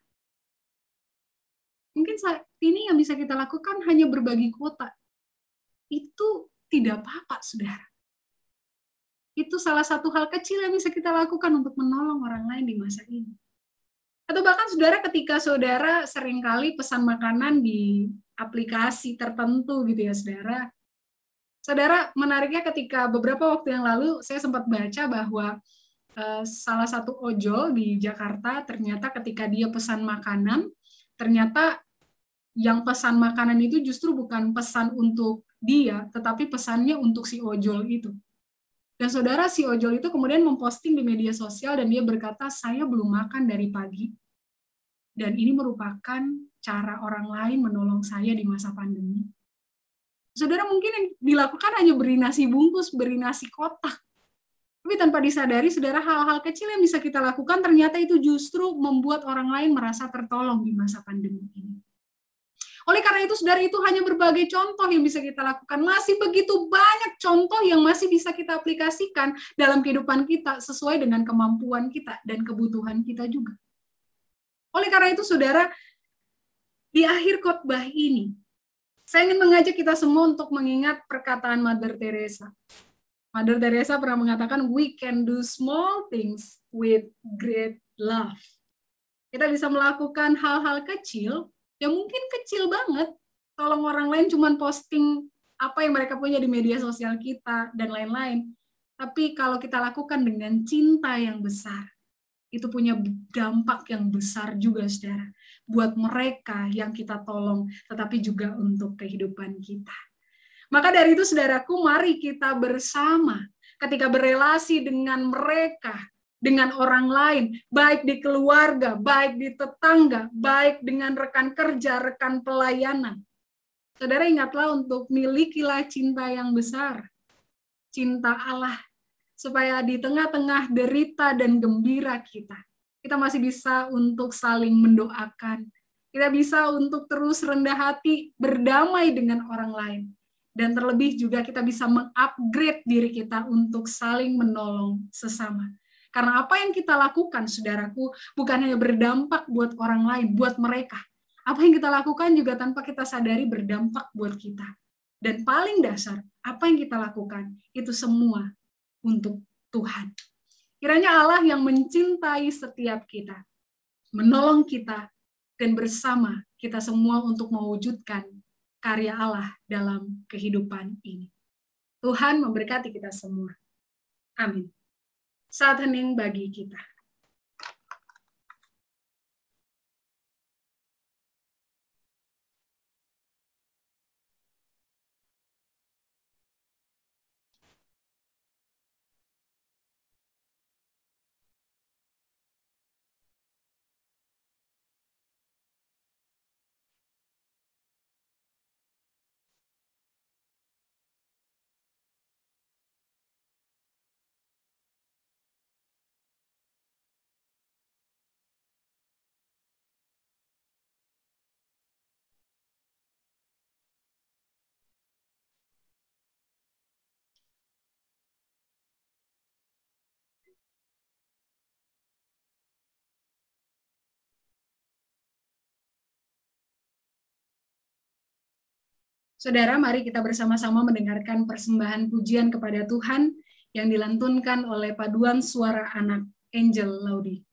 Speaker 4: Mungkin saat ini yang bisa kita lakukan hanya berbagi kuota. Itu tidak apa-apa, saudara. Itu salah satu hal kecil yang bisa kita lakukan untuk menolong orang lain di masa ini. Atau bahkan saudara, ketika saudara seringkali pesan makanan di aplikasi tertentu gitu ya saudara. Saudara, menariknya ketika beberapa waktu yang lalu saya sempat baca bahwa salah satu ojol di Jakarta ternyata ketika dia pesan makanan, ternyata yang pesan makanan itu justru bukan pesan untuk dia, tetapi pesannya untuk si ojol itu. Dan saudara, si ojol itu kemudian memposting di media sosial dan dia berkata, saya belum makan dari pagi. Dan ini merupakan cara orang lain menolong saya di masa pandemi. Saudara, mungkin yang dilakukan hanya beri nasi bungkus, beri nasi kotak. Tapi tanpa disadari, saudara, hal-hal kecil yang bisa kita lakukan ternyata itu justru membuat orang lain merasa tertolong di masa pandemi ini. Oleh karena itu, saudara, itu hanya berbagai contoh yang bisa kita lakukan. Masih begitu banyak contoh yang masih bisa kita aplikasikan dalam kehidupan kita sesuai dengan kemampuan kita dan kebutuhan kita juga. Oleh karena itu, saudara, di akhir khotbah ini, saya ingin mengajak kita semua untuk mengingat perkataan Mother Teresa. Mother Teresa pernah mengatakan, we can do small things with great love. Kita bisa melakukan hal-hal kecil, yang mungkin kecil banget, tolong orang lain cuman posting apa yang mereka punya di media sosial kita, dan lain-lain. Tapi kalau kita lakukan dengan cinta yang besar, itu punya dampak yang besar juga, saudara. Buat mereka yang kita tolong, tetapi juga untuk kehidupan kita. Maka dari itu, saudaraku, mari kita bersama ketika berelasi dengan mereka, dengan orang lain, baik di keluarga, baik di tetangga, baik dengan rekan kerja, rekan pelayanan. Saudara, ingatlah untuk milikilah cinta yang besar, cinta Allah, supaya di tengah-tengah derita dan gembira kita masih bisa untuk saling mendoakan, kita bisa untuk terus rendah hati, berdamai dengan orang lain, dan terlebih juga kita bisa mengupgrade diri kita untuk saling menolong sesama. Karena apa yang kita lakukan, saudaraku, bukan hanya berdampak buat orang lain, buat mereka. Apa yang kita lakukan juga tanpa kita sadari berdampak buat kita. Dan paling dasar, apa yang kita lakukan, itu semua untuk Tuhan. Kiranya Allah yang mencintai setiap kita, menolong kita, dan bersama kita semua untuk mewujudkan karya Allah dalam kehidupan ini. Tuhan memberkati kita semua. Amin. Saat hening bagi kita. Saudara, mari kita bersama-sama mendengarkan persembahan pujian kepada Tuhan yang dilantunkan oleh paduan suara anak Angel Laudi.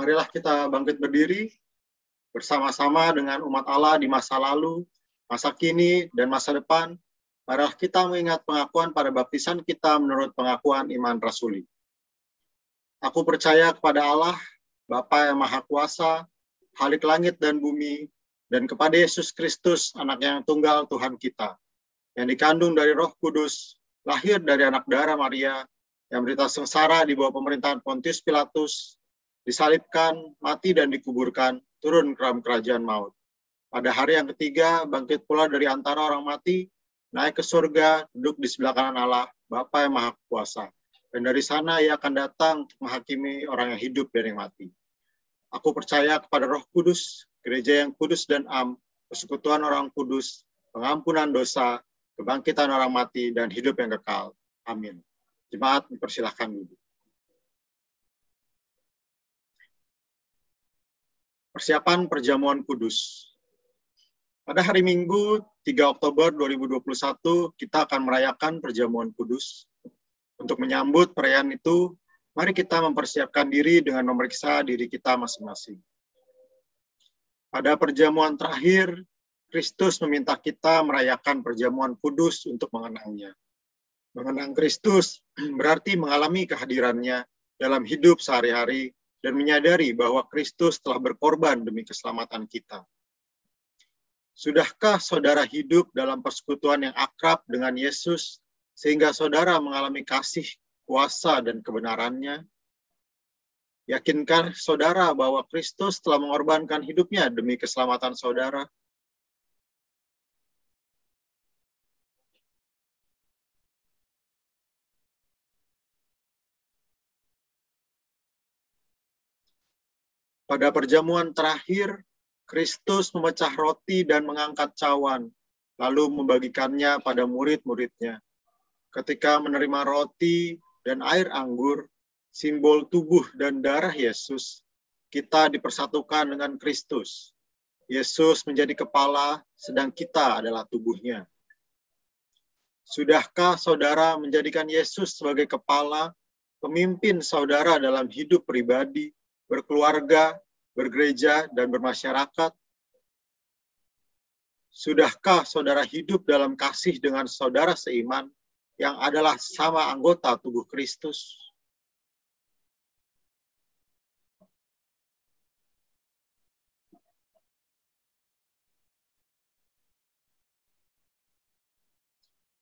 Speaker 2: Marilah kita bangkit berdiri bersama-sama dengan umat Allah di masa lalu, masa kini, dan masa depan. Marilah kita mengingat pengakuan pada baptisan kita menurut pengakuan iman rasuli. Aku percaya kepada Allah, Bapa yang Maha Kuasa, Khalik langit dan bumi, dan kepada Yesus Kristus, anak yang tunggal Tuhan kita, yang dikandung dari Roh Kudus, lahir dari anak darah Maria, yang menderita sengsara di bawah pemerintahan Pontius Pilatus, disalibkan, mati dan dikuburkan, turun ke dalam kerajaan maut. Pada hari yang ketiga, bangkit pula dari antara orang mati, naik ke surga, duduk di sebelah kanan Allah, Bapa yang Maha Kuasa. Dan dari sana ia akan datang untuk menghakimi orang yang hidup dan yang mati. Aku percaya kepada Roh Kudus, gereja yang kudus dan am, persekutuan orang kudus, pengampunan dosa, kebangkitan orang mati, dan hidup yang kekal. Amin. Jemaat dipersilahkan duduk. Persiapan perjamuan kudus. Pada hari Minggu 3 Oktober 2021, kita akan merayakan perjamuan kudus. Untuk menyambut perayaan itu, mari kita mempersiapkan diri dengan memeriksa diri kita masing-masing. Pada perjamuan terakhir, Kristus meminta kita merayakan perjamuan kudus untuk mengenangnya. Mengenang Kristus berarti mengalami kehadirannya dalam hidup sehari-hari dan menyadari bahwa Kristus telah berkorban demi keselamatan kita. Sudahkah saudara hidup dalam persekutuan yang akrab dengan Yesus sehingga saudara mengalami kasih, kuasa, dan kebenarannya? Yakinkah saudara bahwa Kristus telah mengorbankan hidupnya demi keselamatan saudara? Pada perjamuan terakhir, Kristus memecah roti dan mengangkat cawan, lalu membagikannya pada murid-muridnya. Ketika menerima roti dan air anggur, simbol tubuh dan darah Yesus, kita dipersatukan dengan Kristus. Yesus menjadi kepala, sedang kita adalah tubuhnya. Sudahkah saudara menjadikan Yesus sebagai kepala, pemimpin saudara dalam hidup pribadi, berkeluarga, bergereja, dan bermasyarakat? Sudahkah saudara hidup dalam kasih dengan saudara seiman yang adalah sama anggota tubuh Kristus?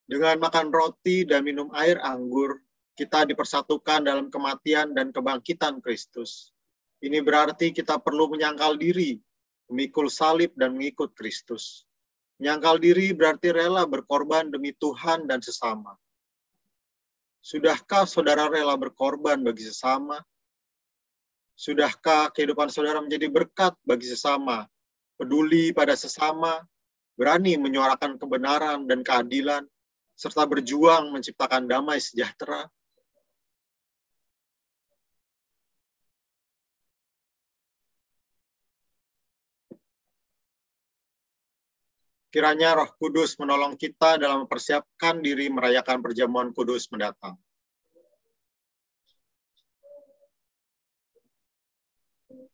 Speaker 2: Dengan makan roti dan minum air anggur, kita dipersatukan dalam kematian dan kebangkitan Kristus. Ini berarti kita perlu menyangkal diri, memikul salib dan mengikut Kristus. Menyangkal diri berarti rela berkorban demi Tuhan dan sesama. Sudahkah saudara rela berkorban bagi sesama? Sudahkah kehidupan saudara menjadi berkat bagi sesama, peduli pada sesama, berani menyuarakan kebenaran dan keadilan, serta berjuang menciptakan damai sejahtera? Kiranya Roh Kudus menolong kita dalam mempersiapkan diri merayakan perjamuan kudus mendatang.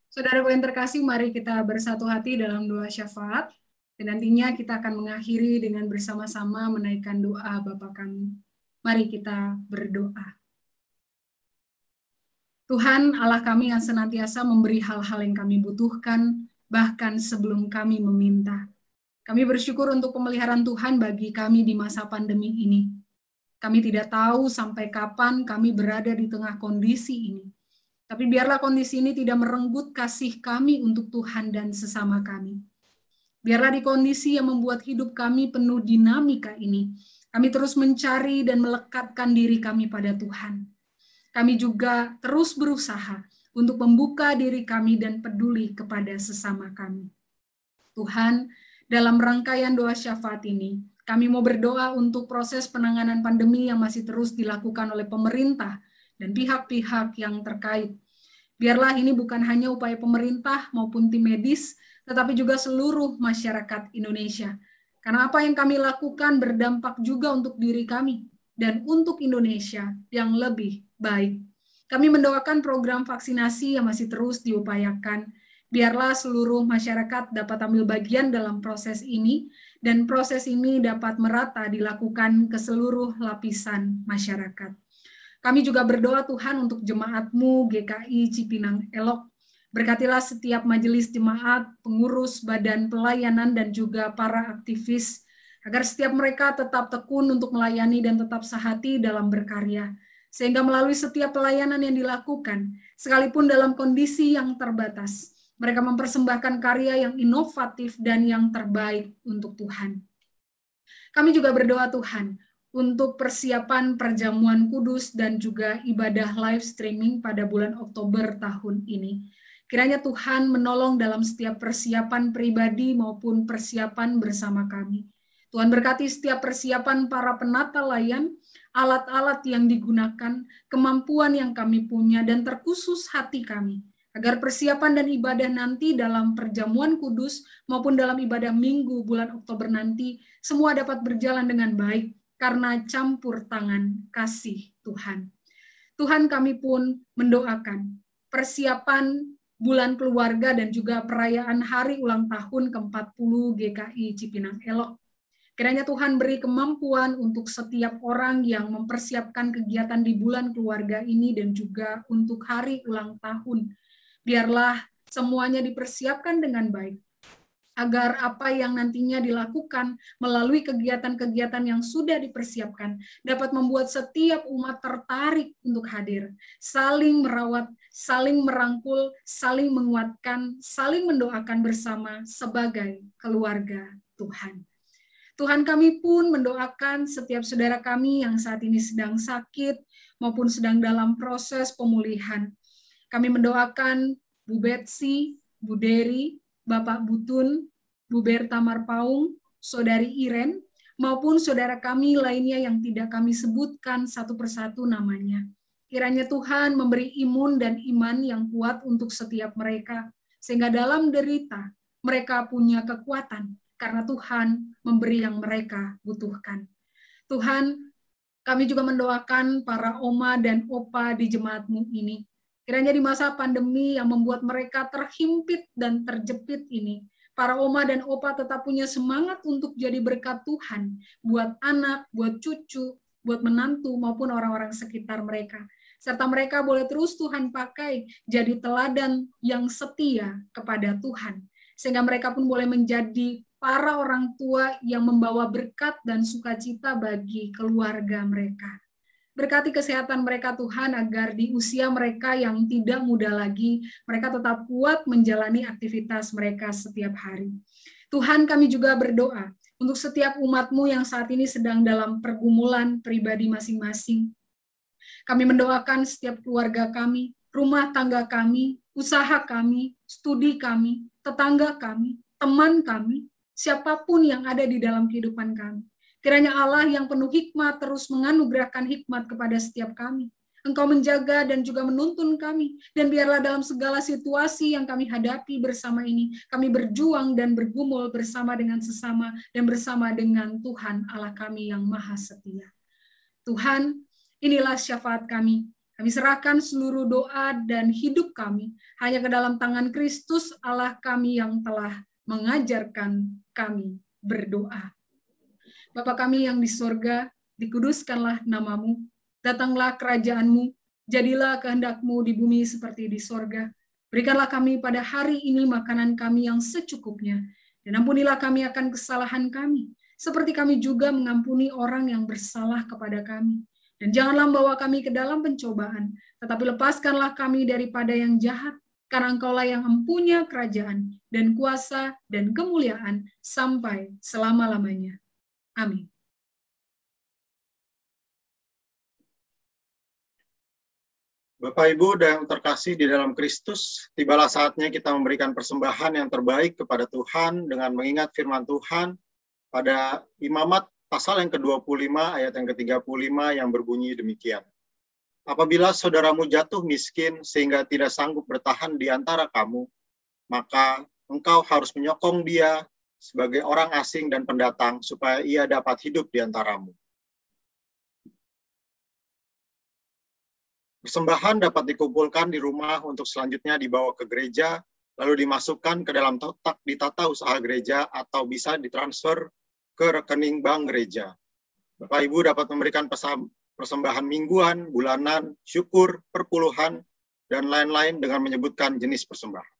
Speaker 4: Saudaraku yang terkasih, mari kita bersatu hati dalam doa syafaat. Dan nantinya kita akan mengakhiri dengan bersama-sama menaikkan doa Bapa kami. Mari kita berdoa. Tuhan Allah kami yang senantiasa memberi hal-hal yang kami butuhkan, bahkan sebelum kami meminta. Kami bersyukur untuk pemeliharaan Tuhan bagi kami di masa pandemi ini. Kami tidak tahu sampai kapan kami berada di tengah kondisi ini. Tapi biarlah kondisi ini tidak merenggut kasih kami untuk Tuhan dan sesama kami. Biarlah di kondisi yang membuat hidup kami penuh dinamika ini, kami terus mencari dan melekatkan diri kami pada Tuhan. Kami juga terus berusaha untuk membuka diri kami dan peduli kepada sesama kami. Tuhan, dalam rangkaian doa syafaat ini, kami mau berdoa untuk proses penanganan pandemi yang masih terus dilakukan oleh pemerintah dan pihak-pihak yang terkait. Biarlah ini bukan hanya upaya pemerintah maupun tim medis, tetapi juga seluruh masyarakat Indonesia. Karena apa yang kami lakukan berdampak juga untuk diri kami dan untuk Indonesia yang lebih baik. Kami mendoakan program vaksinasi yang masih terus diupayakan. Biarlah seluruh masyarakat dapat ambil bagian dalam proses ini, dan proses ini dapat merata dilakukan ke seluruh lapisan masyarakat. Kami juga berdoa Tuhan untuk jemaat-Mu GKI Cipinang Elok. Berkatilah setiap majelis jemaat, pengurus, badan pelayanan, dan juga para aktivis, agar setiap mereka tetap tekun untuk melayani dan tetap sehati dalam berkarya. Sehingga melalui setiap pelayanan yang dilakukan, sekalipun dalam kondisi yang terbatas, mereka mempersembahkan karya yang inovatif dan yang terbaik untuk Tuhan. Kami juga berdoa Tuhan untuk persiapan perjamuan kudus dan juga ibadah live streaming pada bulan Oktober tahun ini. Kiranya Tuhan menolong dalam setiap persiapan pribadi maupun persiapan bersama kami. Tuhan berkati setiap persiapan para penata layan, alat-alat yang digunakan, kemampuan yang kami punya, dan terkhusus hati kami, agar persiapan dan ibadah nanti dalam perjamuan kudus maupun dalam ibadah minggu bulan Oktober nanti semua dapat berjalan dengan baik karena campur tangan kasih Tuhan. Tuhan, kami pun mendoakan persiapan bulan keluarga dan juga perayaan hari ulang tahun ke-40 GKI Cipinang Elok. Kiranya Tuhan beri kemampuan untuk setiap orang yang mempersiapkan kegiatan di bulan keluarga ini dan juga untuk hari ulang tahun. Biarlah semuanya dipersiapkan dengan baik, agar apa yang nantinya dilakukan melalui kegiatan-kegiatan yang sudah dipersiapkan dapat membuat setiap umat tertarik untuk hadir, saling merawat, saling merangkul, saling menguatkan, saling mendoakan bersama sebagai keluarga Tuhan. Tuhan, kami pun mendoakan setiap saudara kami yang saat ini sedang sakit maupun sedang dalam proses pemulihan. Kami mendoakan Bu Betsy, Bu Dery, Bapak Butun, Bu Berta Marpaung, Saudari Iren, maupun saudara kami lainnya yang tidak kami sebutkan satu persatu namanya. Kiranya Tuhan memberi imun dan iman yang kuat untuk setiap mereka, sehingga dalam derita mereka punya kekuatan, karena Tuhan memberi yang mereka butuhkan. Tuhan, kami juga mendoakan para oma dan opa di jemaat-Mu ini. Kiranya di masa pandemi yang membuat mereka terhimpit dan terjepit ini, para oma dan opa tetap punya semangat untuk jadi berkat Tuhan buat anak, buat cucu, buat menantu, maupun orang-orang sekitar mereka. Serta mereka boleh terus Tuhan pakai jadi teladan yang setia kepada Tuhan. Sehingga mereka pun boleh menjadi para orang tua yang membawa berkat dan sukacita bagi keluarga mereka. Berkati kesehatan mereka Tuhan, agar di usia mereka yang tidak muda lagi, mereka tetap kuat menjalani aktivitas mereka setiap hari. Tuhan, kami juga berdoa untuk setiap umat-Mu yang saat ini sedang dalam pergumulan pribadi masing-masing. Kami mendoakan setiap keluarga kami, rumah tangga kami, usaha kami, studi kami, tetangga kami, teman kami, siapapun yang ada di dalam kehidupan kami. Kiranya Allah yang penuh hikmat terus menganugerahkan hikmat kepada setiap kami. Engkau menjaga dan juga menuntun kami. Dan biarlah dalam segala situasi yang kami hadapi bersama ini, kami berjuang dan bergumul bersama dengan sesama dan bersama dengan Tuhan Allah kami yang maha setia. Tuhan, inilah syafaat kami. Kami serahkan seluruh doa dan hidup kami hanya ke dalam tangan Kristus Allah kami yang telah mengajarkan kami berdoa. Bapa kami yang di sorga, dikuduskanlah nama-Mu, datanglah kerajaan-Mu, jadilah kehendak-Mu di bumi seperti di sorga. Berikanlah kami pada hari ini makanan kami yang secukupnya, dan ampunilah kami akan kesalahan kami, seperti kami juga mengampuni orang yang bersalah kepada kami. Dan janganlah membawa kami ke dalam pencobaan, tetapi lepaskanlah kami daripada yang jahat, karena Engkaulah yang mempunyai kerajaan, dan kuasa, dan kemuliaan, sampai selama-lamanya. Amin.
Speaker 2: Bapak Ibu yang terkasih di dalam Kristus, tibalah saatnya kita memberikan persembahan yang terbaik kepada Tuhan dengan mengingat firman Tuhan pada Imamat pasal yang ke-25 ayat yang ke-35 yang berbunyi demikian. Apabila saudaramu jatuh miskin sehingga tidak sanggup bertahan di antara kamu, maka engkau harus menyokong dia sebagai orang asing dan pendatang supaya ia dapat hidup di antaramu. Persembahan dapat dikumpulkan di rumah untuk selanjutnya dibawa ke gereja, lalu dimasukkan ke dalam kotak di tata usaha gereja atau bisa ditransfer ke rekening bank gereja. Bapak Ibu dapat memberikan persembahan mingguan, bulanan, syukur, perpuluhan, dan lain-lain dengan menyebutkan jenis persembahan.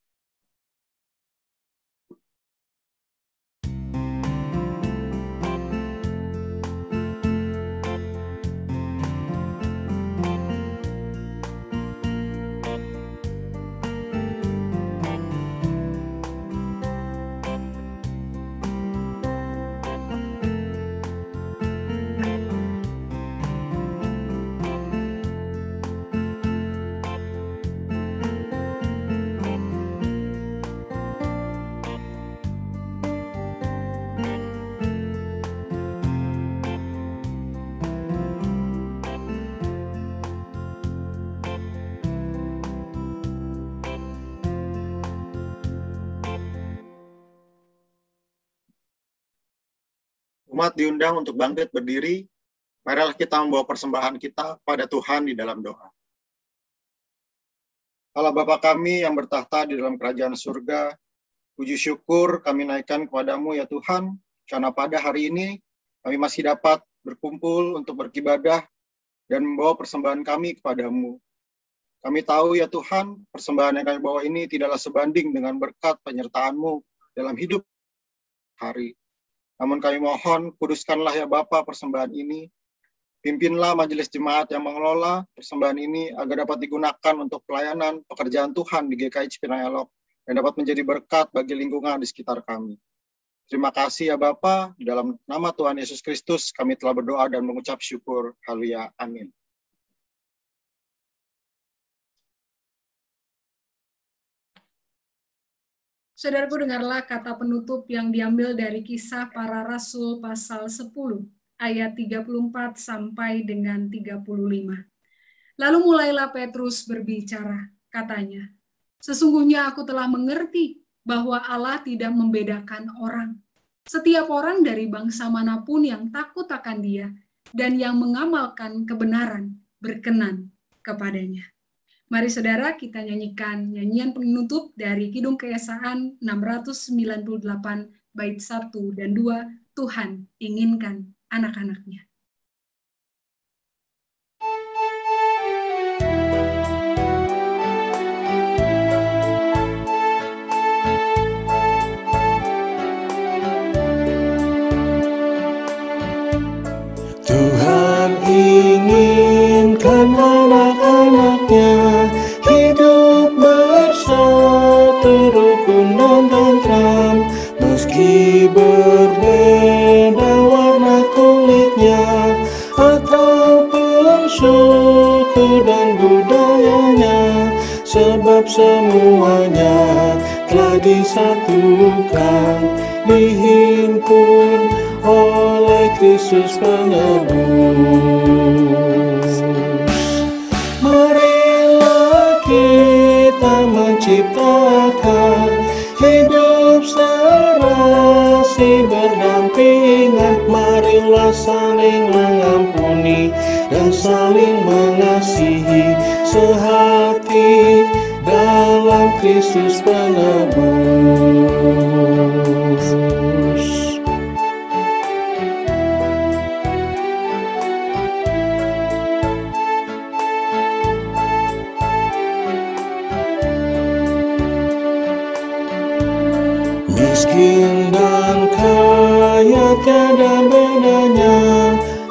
Speaker 2: Umat diundang untuk bangkit berdiri. Marilah kita membawa persembahan kita pada Tuhan di dalam doa. Allah Bapa kami yang bertahta di dalam kerajaan surga, puji syukur kami naikkan kepadamu ya Tuhan, karena pada hari ini kami masih dapat berkumpul untuk beribadah dan membawa persembahan kami kepadamu. Kami tahu ya Tuhan, persembahan yang kami bawa ini tidaklah sebanding dengan berkat penyertaan-Mu dalam hidup hari. Namun kami mohon, kuduskanlah ya Bapa persembahan ini. Pimpinlah majelis jemaat yang mengelola persembahan ini agar dapat digunakan untuk pelayanan pekerjaan Tuhan di GKI Cipinang Elok dan dapat menjadi berkat bagi lingkungan di sekitar kami. Terima kasih ya Bapa, di dalam nama Tuhan Yesus Kristus kami telah berdoa dan mengucap syukur. Haleluya. Amin.
Speaker 4: Saudaraku, dengarlah kata penutup yang diambil dari Kisah Para Rasul pasal 10, ayat 34 sampai dengan 35. Lalu mulailah Petrus berbicara, katanya, "Sesungguhnya aku telah mengerti bahwa Allah tidak membedakan orang. Setiap orang dari bangsa manapun yang takut akan Dia dan yang mengamalkan kebenaran berkenan kepadanya." Mari saudara kita nyanyikan nyanyian penutup dari Kidung Keesaan 698 bait 1 dan 2, Tuhan inginkan anak-anaknya.
Speaker 3: Tuhan inginkan anak-anaknya hidup bersatu rukun dan tentram, meski berbeda warna kulitnya ataupun suku dan budayanya, sebab semuanya telah disatukan, dihimpun oleh Kristus penebus. Marilah kita menciptakan hidup serasi berdampingan. Marilah saling mengampuni dan saling mengasihi, sehati dalam Kristus penebus. Miskin dan kaya tiada bedanya,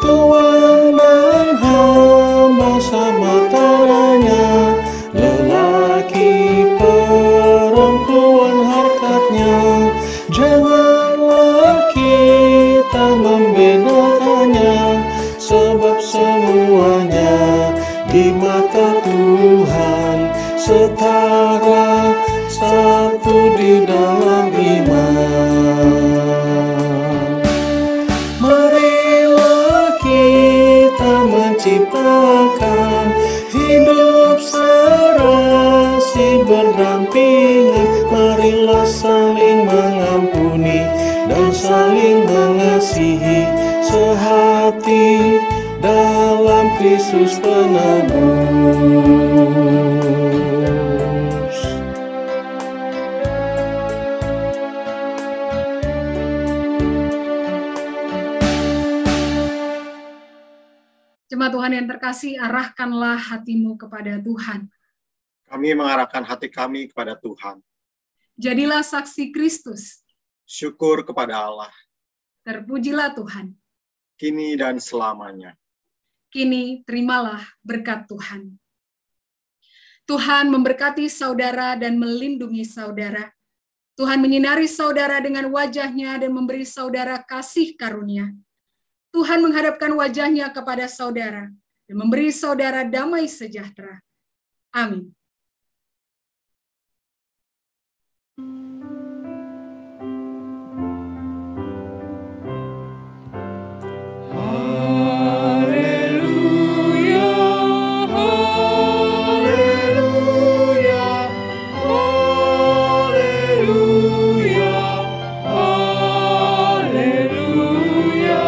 Speaker 3: tuan dan hamba sama taranya, lelaki perempuan harkatnya, janganlah kita membedakannya, sebab semuanya di mata Tuhan setara, satu di dalam iman. Marilah kita menciptakan hidup serasi berdampingan. Marilah saling mengampuni dan saling mengasihi, sehati dalam Kristus penebus.
Speaker 4: Jemaat Tuhan yang terkasih, arahkanlah hatimu kepada Tuhan.
Speaker 2: Kami mengarahkan hati kami kepada Tuhan.
Speaker 4: Jadilah saksi Kristus.
Speaker 2: Syukur kepada Allah,
Speaker 4: Terpujilah Tuhan.
Speaker 2: kini dan selamanya.
Speaker 4: Kini terimalah berkat Tuhan. Tuhan memberkati saudara dan melindungi saudara. Tuhan menyinari saudara dengan wajah-Nya dan memberi saudara kasih karunia. Tuhan menghadapkan wajah-Nya kepada saudara dan memberi saudara damai sejahtera. Amin.
Speaker 3: Haleluya, haleluya, haleluya.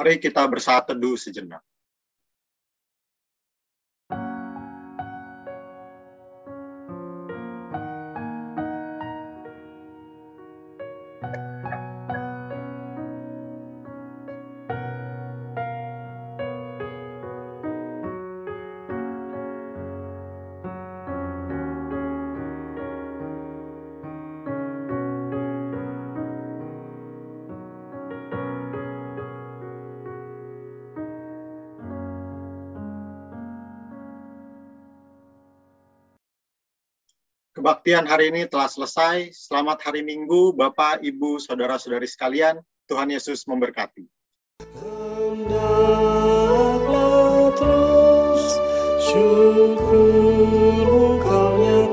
Speaker 2: Mari kita bersaat teduh sejenak. Kebaktian hari ini telah selesai. Selamat hari Minggu, Bapak, Ibu, Saudara-saudari sekalian. Tuhan Yesus memberkati.
Speaker 3: Hendaklah terus syukur Engkau